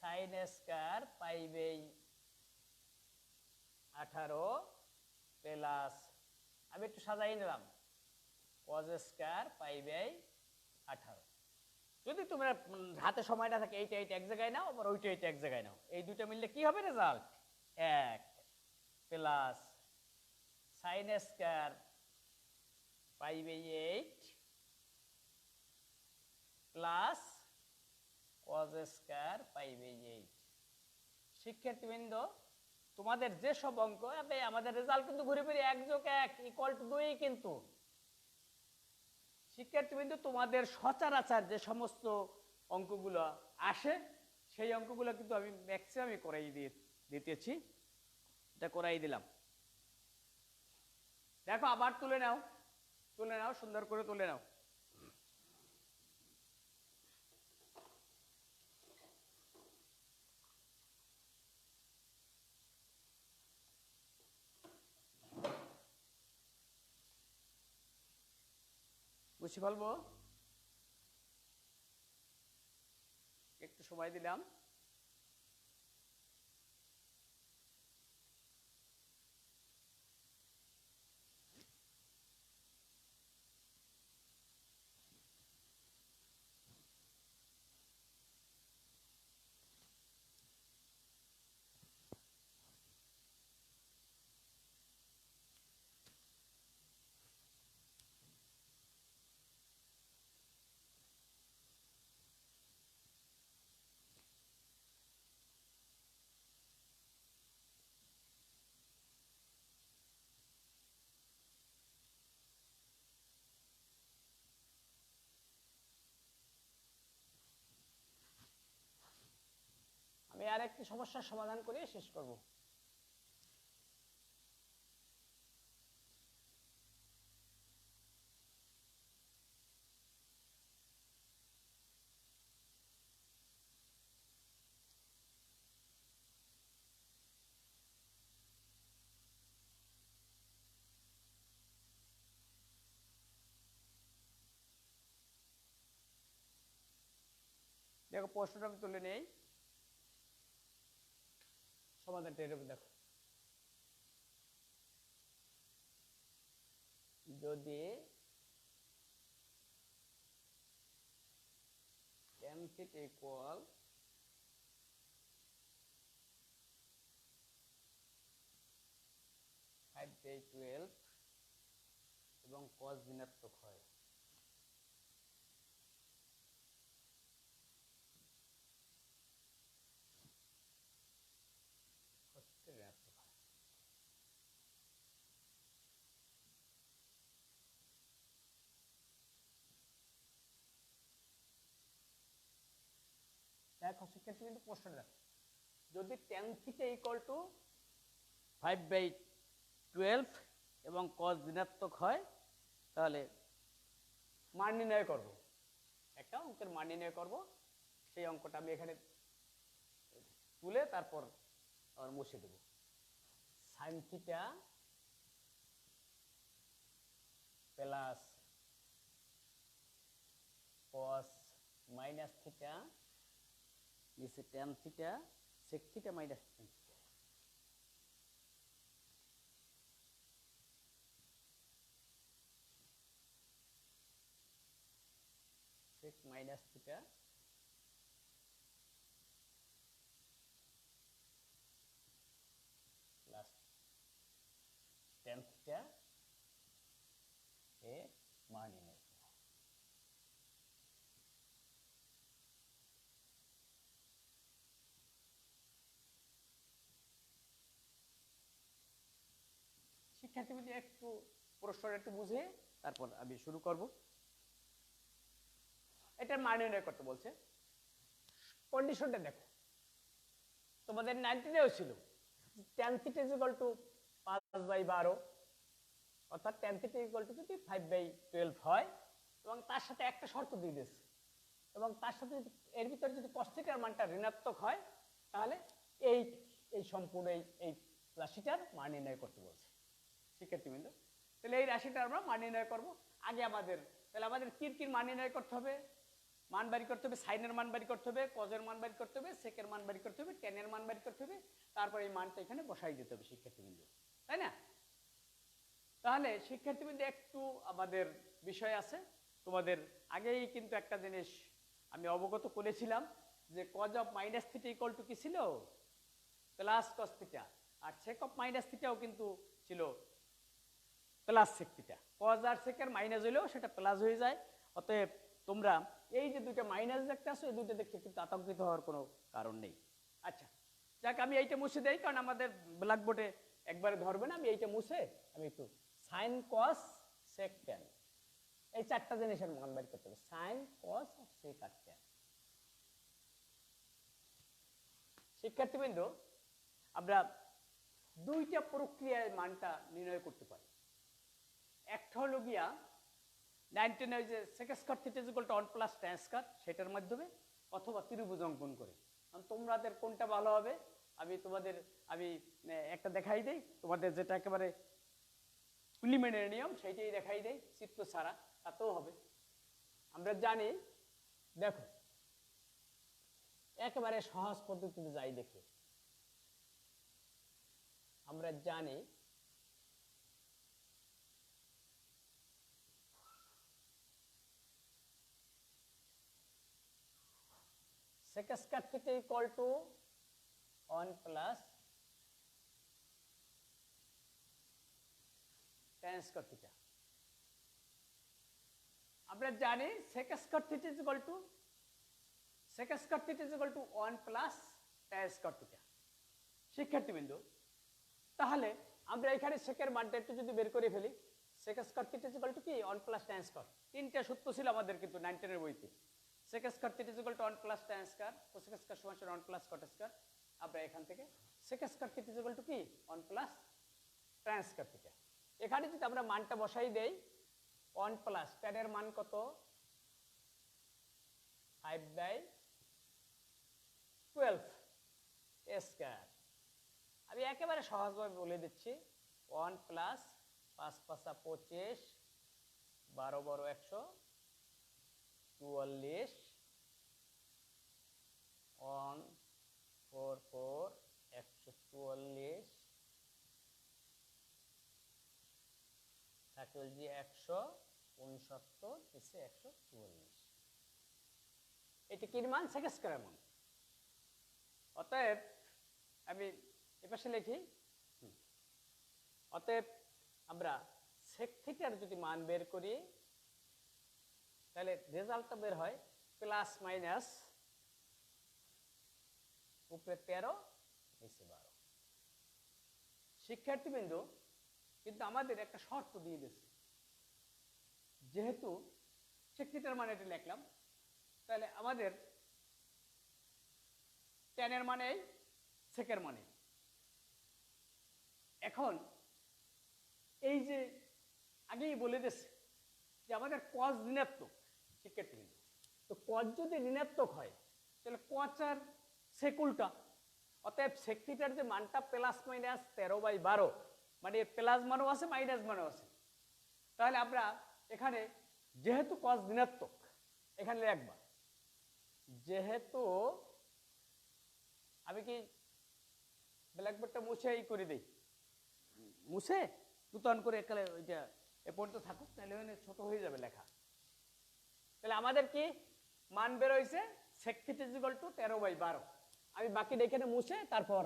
sin স্কয়ার π/18 প্লাস, আমি একটু সাজাইয়ে নিলাম, cos স্কয়ার π/18। যদি তোমার হাতে সময় না থাকে এইটা এক জায়গায় নাও, আবার ওইটা এক জায়গায় নাও, এই দুটো মিললে কি হবে result 1 plus sin square π/8 plus cos square π/8। শিক্ষার্থীবৃন্দ তোমাদের যে সব অঙ্ক, আমাদের রেজাল্ট কিন্তু ঘুরে ফিরে 1 + 1 = 2 কিন্তু। শিক্ষার্থীবৃন্দ তোমাদের সচরাচর যে সমস্ত অঙ্কগুলো আসে সেই অঙ্কগুলো কিন্তু আমি ম্যাক্সিমামই করাই দিতেছি, এটা করাই দিলাম। দেখো আবার তুলে নাও, সুন্দর করে তুলে নাও। বুঝে ফেলবো, একটু সময় দিলাম। আমি আর একটি সমস্যার সমাধান করে শেষ করব। দেখো প্রশ্নটা আমি তুলে নেই, সমাধানটা এরকম দেখো। যদি tan theta equal five by 12 এবং cos ঋণাত্মক হয়, cos theta ঋণাত্মক হয়। দেখো সেক্ষেত্রে কিন্তু প্রশ্নটা দেখো, যদি tan theta equal to 5/12 এবং cos ঋণাত্মক হয় তাহলে মান নির্ণয় করব, একটা অঙ্কের মান নির্ণয় করব। সেই অঙ্কটা আমি এখানে তুলে তারপর আবার মুছে দেব। sin theta plus cos minus theta নিচে tan theta sec theta minus tan theta। sec minus theta plus tan theta এ মান নির্ণয় করব। শিক্ষার্থীদের একটু প্রশ্নটা একটু বুঝে তারপর আমি শুরু করব। এটার মান নির্ণয় করতে বলছে। কন্ডিশনটা দেখো, তোমাদের 19এও ছিল tan theta = 5/12, অর্থাৎ tan theta = যদি 5/12 হয় এবং তার সাথে একটা শর্ত দিয়ে দিয়েছে, এবং তার সাথে এর ভিতরে যদি cos theta এর মানটা ঋণাত্মক হয় তাহলে এই সম্পূর্ণ এই রাশিটার মান নির্ণয় করতে বলছে। শিক্ষার্থীবৃন্দ, তাহলে এই রাশিটা আমরা মান নির্ণয় করব। আগে আমাদের কি মান নির্ণয় করতে হবে? মান বাড়ি করতে হবে, সাইনের মান বাড়ি করতে হবে, কজের মান বাড়ি করতে হবে, সেকের মান বাড়ি করতে হবে, টেনের মান বাড়ি করতে হবে, তারপর এই মানটা এখানে বসাই দিতে হবে শিক্ষার্থীবৃন্দ, তাই না? তাহলে শিক্ষার্থীবৃন্দ একটু আমাদের বিষয় আছে, তোমাদের আগেই কিন্তু একটা জিনিস আমি অবগত করেছিলাম যে cos of minus theta equal to কি ছিল? প্লাস cos থিটা, আর sec অফ মাইনাস থিটাও কিন্তু ছিল প্লাস sec থিটা। cos আর sec এর মাইনাস হইলেও সেটা প্লাস হয়ে যায়। অতএব তোমরা এই যে দুটো মাইনাস দেখতে আসো, এই দুটো দেখে কিন্তু আতঙ্কিত হওয়ার কোনো কারণ নেই। আচ্ছা, যাক আমি এইটা মুছে দেই, কারণ আমাদের ব্ল্যাকবোর্ডে একবারে ধরবে না। আমি এইটা মুছে আমি একটু সাইন কস সেক ট্যান, এই চারটা জিনিসের মান বের করতে হবে, সাইন কস সেক আর ট্যান। শিক্ষার্থীবৃন্দ, আমরা দুইটা প্রক্রিয়ায় মানটা নির্ণয় করতে পারি। একটা হলো গিয়া 19 যে sec square theta = 1 + tan square, সেটার মাধ্যমে, অথবা ত্রিভুজ অঙ্কন করে। তোমাদের কোনটা ভালো হবে আমি একটা দেখাই দেই, তোমাদের যেটা একেবারে প্রিলিমিনারি নিয়ম সেইটাই দেখাই দেই, চিত্র ছাড়া, তাতেও হবে। আমরা জানি, দেখো একেবারে সহজ পদ্ধতিতে যাই দেখে, আমরা জানি sec square theta = 1 + tan square theta. আমরা জানি sec square theta = 1 + tan square theta. শিক্ষার্থীবৃন্দ, তাহলে আমরা এখানে সেকের মানটা একটু যদি বের করে ফেলি, sec স্কয়ার থিটা = কি 1 + tan স্কয়ার। তিনটা সূত্র ছিল আমাদের কিন্তু 19 এর বইতে। sec square theta = 1 + tan square, cosec square = 1 + cot square. আমরা এখান থেকে sec স্কয়ার থিটা = কি 1 + tan স্কয়ার থিটা। এখানে যদি আমরা মানটা বসাই দেই, 1 + tan এর মান কত? 5/12 স্কয়ার। আমি একেবারে সহজভাবে বলে দিচ্ছি, 1 + 5 × 5 = 25, 12 × 100, 44, 1 4 4 144, থাকে চলছে 169, নিচে 144। এটা কি মান? সেক স্কয়ারের মান। অতএব আমি এপাশে লিখি, অতএব আমরা সেক থিটার যদি মান বের করি তাহলে রেজাল্টটা বের হয় প্লাস মাইনাস উপরে 13 নিচে 12। শিক্ষার্থীবৃন্দ, কিন্তু আমাদের একটা শর্ত দিয়ে দিয়েছে, যেহেতু সেক থিটার মান এটা লিখলাম, তাহলে আমাদের ট্যানের মানে সেকের মানে। এখন এই যে আগেই বলে দিয়েছে যে আমাদের কস ঋণাত্মক, শিক্ষার্থীবৃন্দ, তো কস যদি ঋণাত্মক হয় তাহলে কস আর সেক উল্টা। অতএব সেক থিটার যে মানটা প্লাস মাইনাস 13/12, মানে এর প্লাস মানও আছে মাইনাস মানও আছে। তাহলে আমরা এখানে যেহেতু কস ঋণাত্মক, এখানে লিখবা যেহেতু, আমি কি ব্ল্যাকবোর্ডটা মুছে করে দিই, মুছে নূতন করে একালে ওইটা এ পর্যন্ত থাকুক, তাহলে ওখানে ছোট হয়ে যাবে লেখা। তাহলে আমাদের কি মান বের হয়েছে? Sec theta equal to 13/12। আমি বাকি এখানে মুছে তারপর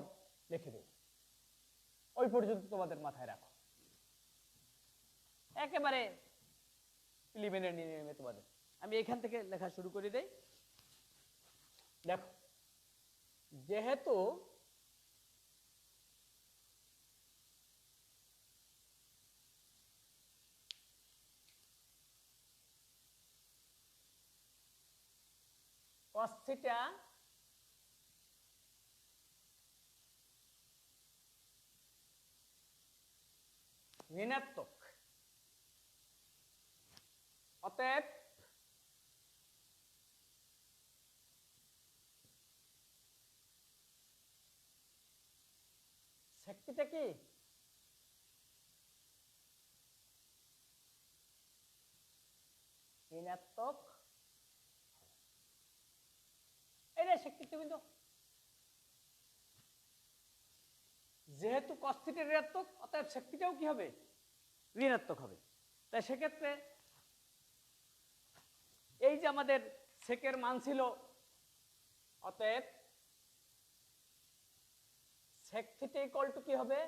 লিখে দেব, ওই পর্যন্ত তোমাদের মাথায় রাখো, একেবারে প্রিলিমিনারি নিয়মে তোমাদের। আমি এখান থেকে লেখা শুরু করে দেই। দেখো, যেহেতু cos থিটা ঋণাত্মক, অতএব সেক থিটা কি ঋণাত্মক, এটা সেক থিটা বিন্দু। যেহেতু cos থিটা ঋণাত্মক, অতএব সেক থিটাও কি হবে? ঋণাত্মক হবে। তাই সেক্ষেত্রে এই যে আমাদের সেকের মান ছিল, অতএব সেক থিটা ইকুয়াল টু কি হবে?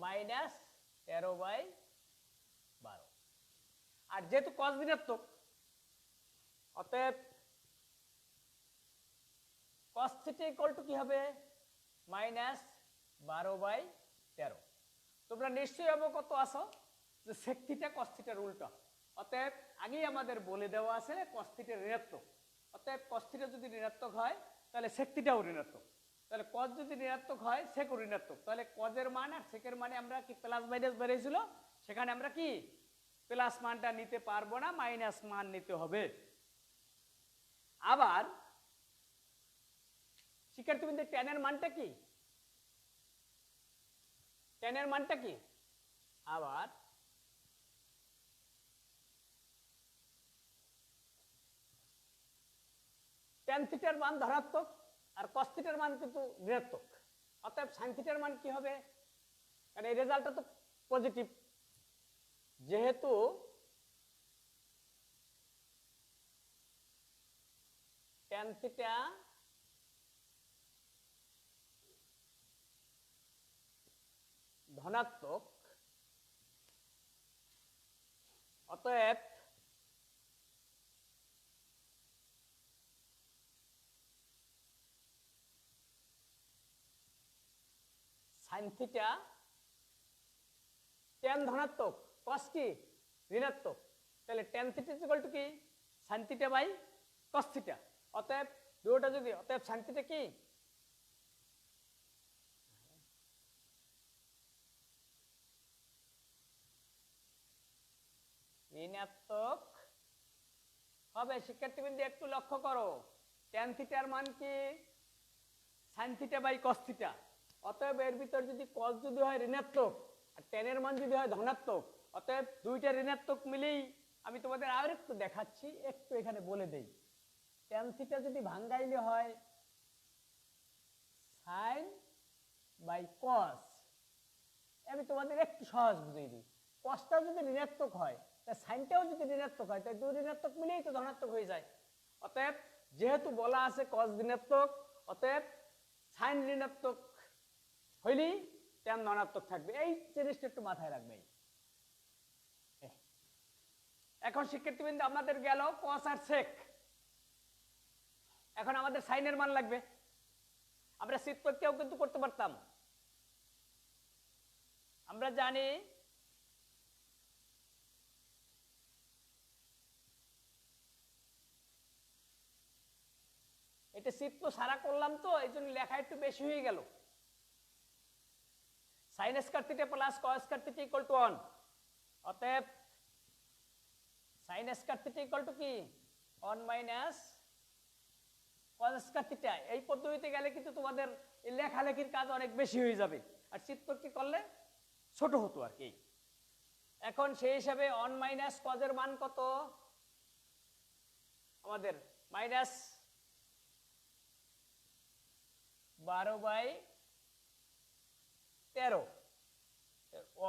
মাইনাস 13/12। আর যেহেতু cos ঋণাত্মক, অতএব cos থিটা ইকুয়াল টু কি হবে? মাইনাস 12/13। তোমরা নিশ্চয়ই অবগত আছো যে সেক থিটা cos থিটার উল্টা। অতএব আগেই আমাদের বলে দেওয়া আছে cos থিটা ঋণাত্মক। অতএব cos থিটা যদি ঋণাত্মক হয় তাহলে সেক থিটাও ঋণাত্মক। তাহলে cos যদি ঋণাত্মক হয় সেকও ঋণাত্মক। তাহলে cos এর মান আর সেকের মানে আমরা কি প্লাস মাইনাস বেরিয়েছিল, সেখানে আমরা কি প্লাস মানটা নিতে পারবো না, মাইনাস মান নিতে হবে। আবার শিক্ষার্থীবৃন্দ, ট্যানের মানটা কি? ট্যানের মানটা কি? আবার ট্যান থিটার মান ধনাত্মক আর cos থিটার মান কিন্তু ঋণাত্মক। অতএব sin থিটার মান কি হবে? কারণ এই রেজাল্টটা তো পজিটিভ। যেহেতু ট্যান থিটা ধনাত্মক, অতএব sin থিটা ট্যান ধনাত্মক, cos কি ঋণাত্মক, তাহলে ট্যান থিটা ইকুয়াল টু কি? sin theta by cos theta. অতএব দুটোটা যদি, অতএব sin থিটা কি? ঋণাত্মক হবে। শিক্ষার্থীবৃন্দ একটু লক্ষ্য করো, ট্যান থিটার মান কি? sin theta by cos theta. অতএব এর ভিতর যদি cos যদি হয় ঋণাত্মক আর ট্যানের মান যদি হয় ধনাত্মক, অতএব দুইটা ঋণাত্মক মিলেই, আমি তোমাদের আর একটু দেখাচ্ছি, একটু এখানে বলে দেই। ট্যান থিটা যদি ভাঙ্গাইলে হয় sin বাই cos, আমি তোমাদের একটু সহজ বুঝিয়ে দিই। কসটা যদি ঋণাত্মক হয় তাই সাইনটাও যদি ঋণাত্মক হয় তাই দুই ঋণাত্মক মিলেই তো ধনাত্মক হয়ে যায়। অতএব যেহেতু বলা আছে কস ঋণাত্মক, অতএব সাইন ঋণাত্মক হইলেই ট্যান ধনাত্মক থাকবে। এই জিনিসটা একটু মাথায় রাখবে। এখন শিক্ষার্থীবৃন্দ আমাদের গেল কস আর সেক, এখন আমাদের সাইনের মান লাগবে। আমরা চিত্রকেও কিন্তু করতে পারতাম। আমরা জানি এটা চিত্র সারা করলাম তো এই জন্য লেখা একটু বেশি হয়ে গেল। Sine square theta plus cos square theta equal two 1। অতএব sine square theta equal to কি 1 মাইনাস কস স্কয়ার থিটা। এই পদ্ধতিতে গেলে কিন্তু তোমাদের এই লেখালেখির কাজ অনেক বেশি হয়ে যাবে, আর চিত্র কি করলে ছোট হতো আর কি। এখন সেই হিসাবে 1 মাইনাস কজের মান কত আমাদের মাইনাস 12/13,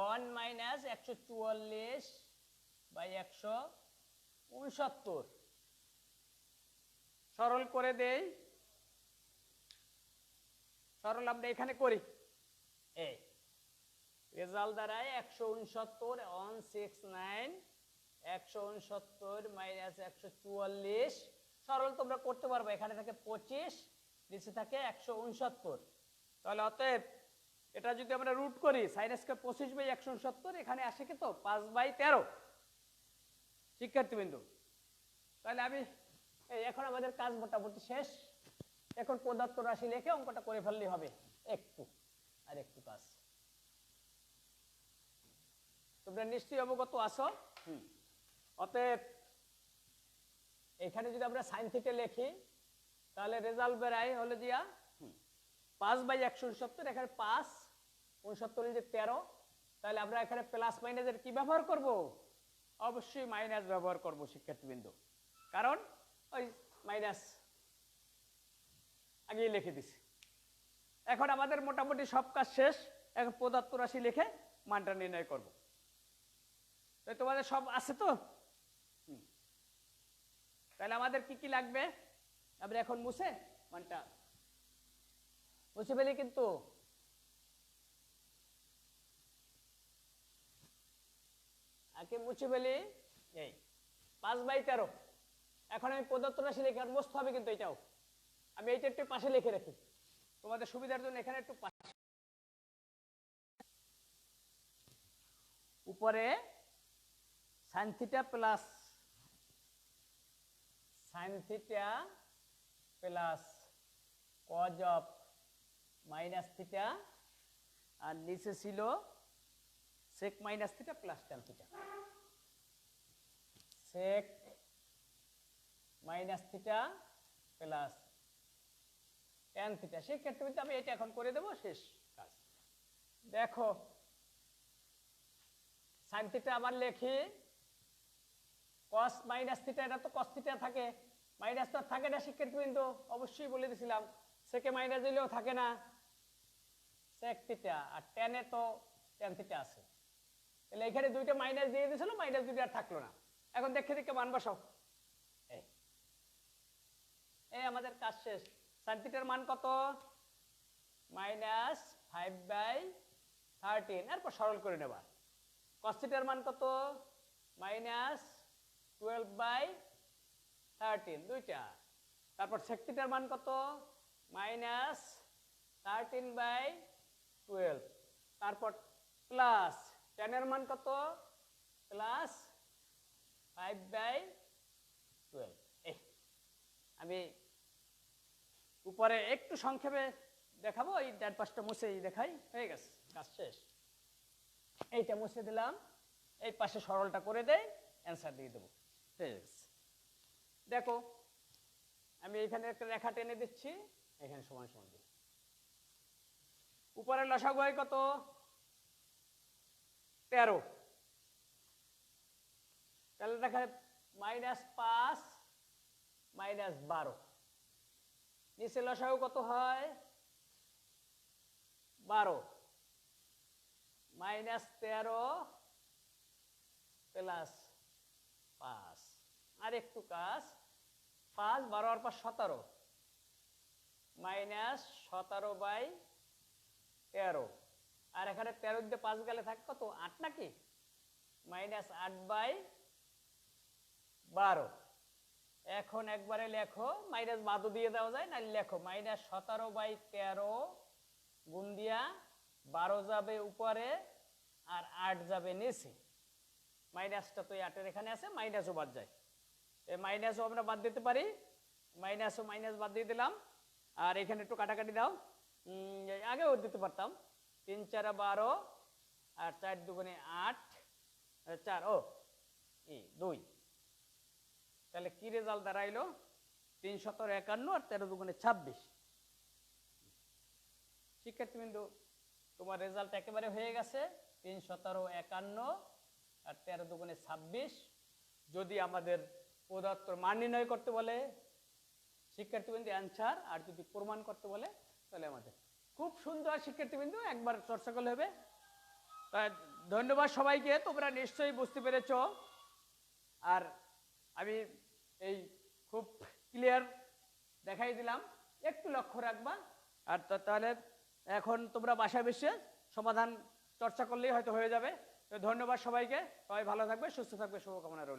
1 মাইনাস 144/169। সরল করে দেই, সরল আমরা এখানে করি। এই রেজাল্ট দাঁড়ায় 169 169 169 মাইনাস 144। সরল তোমরা করতে পারবে, এখানে থাকে 25, নিচে থাকে 169। তাহলে অতএব এটা যদি আমরা রুট করি সাইন স্কয়ার 25/169, এখানে আসে কি তো 5/13। শিক্ষার্থীবৃন্দ তাহলে আমি এখন আমাদের কাজ মোটামুটি শেষ। এখন পদার্থ রাশি লিখে অঙ্কটা করে ফেললেই হবে। আর একটু কাজ তোমরা নিশ্চয়ই অবগত আছো। অতএব এখানে যদি আমরা সাইন থিটা লিখি তাহলে রেজাল্ট বেরায় হলো দিয়া 5/169, এখানে 5 69 যে 13। তাহলে আমরা এখানে প্লাস মাইনাসের কি ব্যবহার করব? অবশ্যই মাইনাস ব্যবহার করব শিক্ষার্থীবৃন্দ, কারণ ওই মাইনাস আগেই লিখে দিছি। এখন আমাদের মোটামুটি সব কাজ শেষ। এখন পদার্থ রাশি লিখে মানটা নির্ণয় করব। তো তোমাদের সব আছে তো? তাহলে আমাদের কি কি লাগবে আমরা এখন মুছে মানটা মুছে ফেলি। কিন্তু আগে মুছে ফেলি। এই 5/13। এখন আমি পদার্থ রাশি লিখে আর মুছতে হবে, কিন্তু এটাও আমি এইটা একটু পাশে লিখে রাখি তোমাদের সুবিধার জন্য। এখানে একটু উপরে sine theta plus cos of minus theta, আর নিচে ছিল sec minus theta plus tan theta. Sec minus theta plus tan theta. সেক্ষেত্রে আমি এটা এখন করে দেবো, শেষ কাজ। দেখো সাইন থিটা আবার লেখি কস মাইনাস থিটা, এটা তো কস থিটা থাকে, মাইনাস তো থাকে না শিক্ষার্থীবৃন্দ, অবশ্যই বলে দিয়েছিলাম। সেকে মাইনাস দিলেও থাকে না সেক থিটা, আর ট্যানে তো ট্যান থিটা আছে। তাহলে এখানে দুইটা মাইনাস দিয়ে দিয়েছিল, মাইনাস দুইটা আর থাকলো না। এখন দেখে দেখে মান বসাও। এই আমাদের কাজ শেষ। সাইন থিটার মান কত? মাইনাস 5/13। এরপর সরল করে নেবা। কস থিটার মান কত? মাইনাস 12/13, দুইটা। তারপর সেক থিটার মান কত? মাইনাস 13/12। তারপর প্লাস ট্যানের মান কত? প্লাস 5/12। এই আমি উপরে একটু সংক্ষেপে দেখাবো, এই ডান পাশটা মুছেই দেখাই। হয়ে গেছে, কাজ শেষ। এইটা মুছে দিলাম, এই পাশে সরলটা করে দেই, অ্যান্সার দিয়ে দেবো। হয়ে গেছে। দেখো আমি এখানে একটা রেখা টেনে দিচ্ছি, এখানে সমান সমান দিই। উপরে লসাগু হয় কত? 13। তাহলে দেখা -5 -12। নিচে লসাগু কত হয়? 12 -13 প্লাস 5, আর একটু কাজ, 5 12 আর 5 17, মাইনাস 17/13, আর এখানে 13 দিয়ে 5 গেলে থাকে কত 8 নাকি, মাইনাস 8/12। এখন একবারে লেখো, মাইনাস বাদও দিয়ে দেওয়া যায়, না লেখো মাইনাস 17/13 গুণ দিয়া 12 যাবে উপরে আর 8 যাবে নিচে। মাইনাসটা তো 8-এর এখানে আছে, মাইনাসও বাদ যায়, এই মাইনাসও আমরা বাদ দিতে পারি, মাইনাসও মাইনাস বাদ দিয়ে দিলাম। আর এখানে একটু কাটাকাটি দাও, আগেও দিতে পারতাম, 3 4 12 আর 4 2 8, 4 ও 2, তাহলে কি রেজাল্ট দাঁড়াইলো, 3 17 51 আর 13 2 26। শিক্ষার্থীবৃন্দু, তোমার রেজাল্ট একেবারে হয়ে গেছে, 3 17 51 আর 13 2 26। যদি আমাদের প্রদত্ত মান নির্ণয় করতে বলে শিক্ষার্থীবৃন্দু অ্যান্সার, আর যদি প্রমাণ করতে বলে তাহলে আমাদের। খুব সুন্দর শিক্ষার্থীবৃন্দু, একবার চর্চা করলে হবে। ধন্যবাদ সবাইকে, তোমরা নিশ্চয়ই বুঝতে পেরেছো। আর আমি এই খুব ক্লিয়ার দেখাই দিলাম, একটু লক্ষ্য রাখবা। আর তাহলে এখন তোমরা বাসায় বসে সমাধান চর্চা করলেই হয়তো হয়ে যাবে। তো ধন্যবাদ সবাইকে, সবাই ভালো থাকবে, সুস্থ থাকবে, শুভকামনা রইল।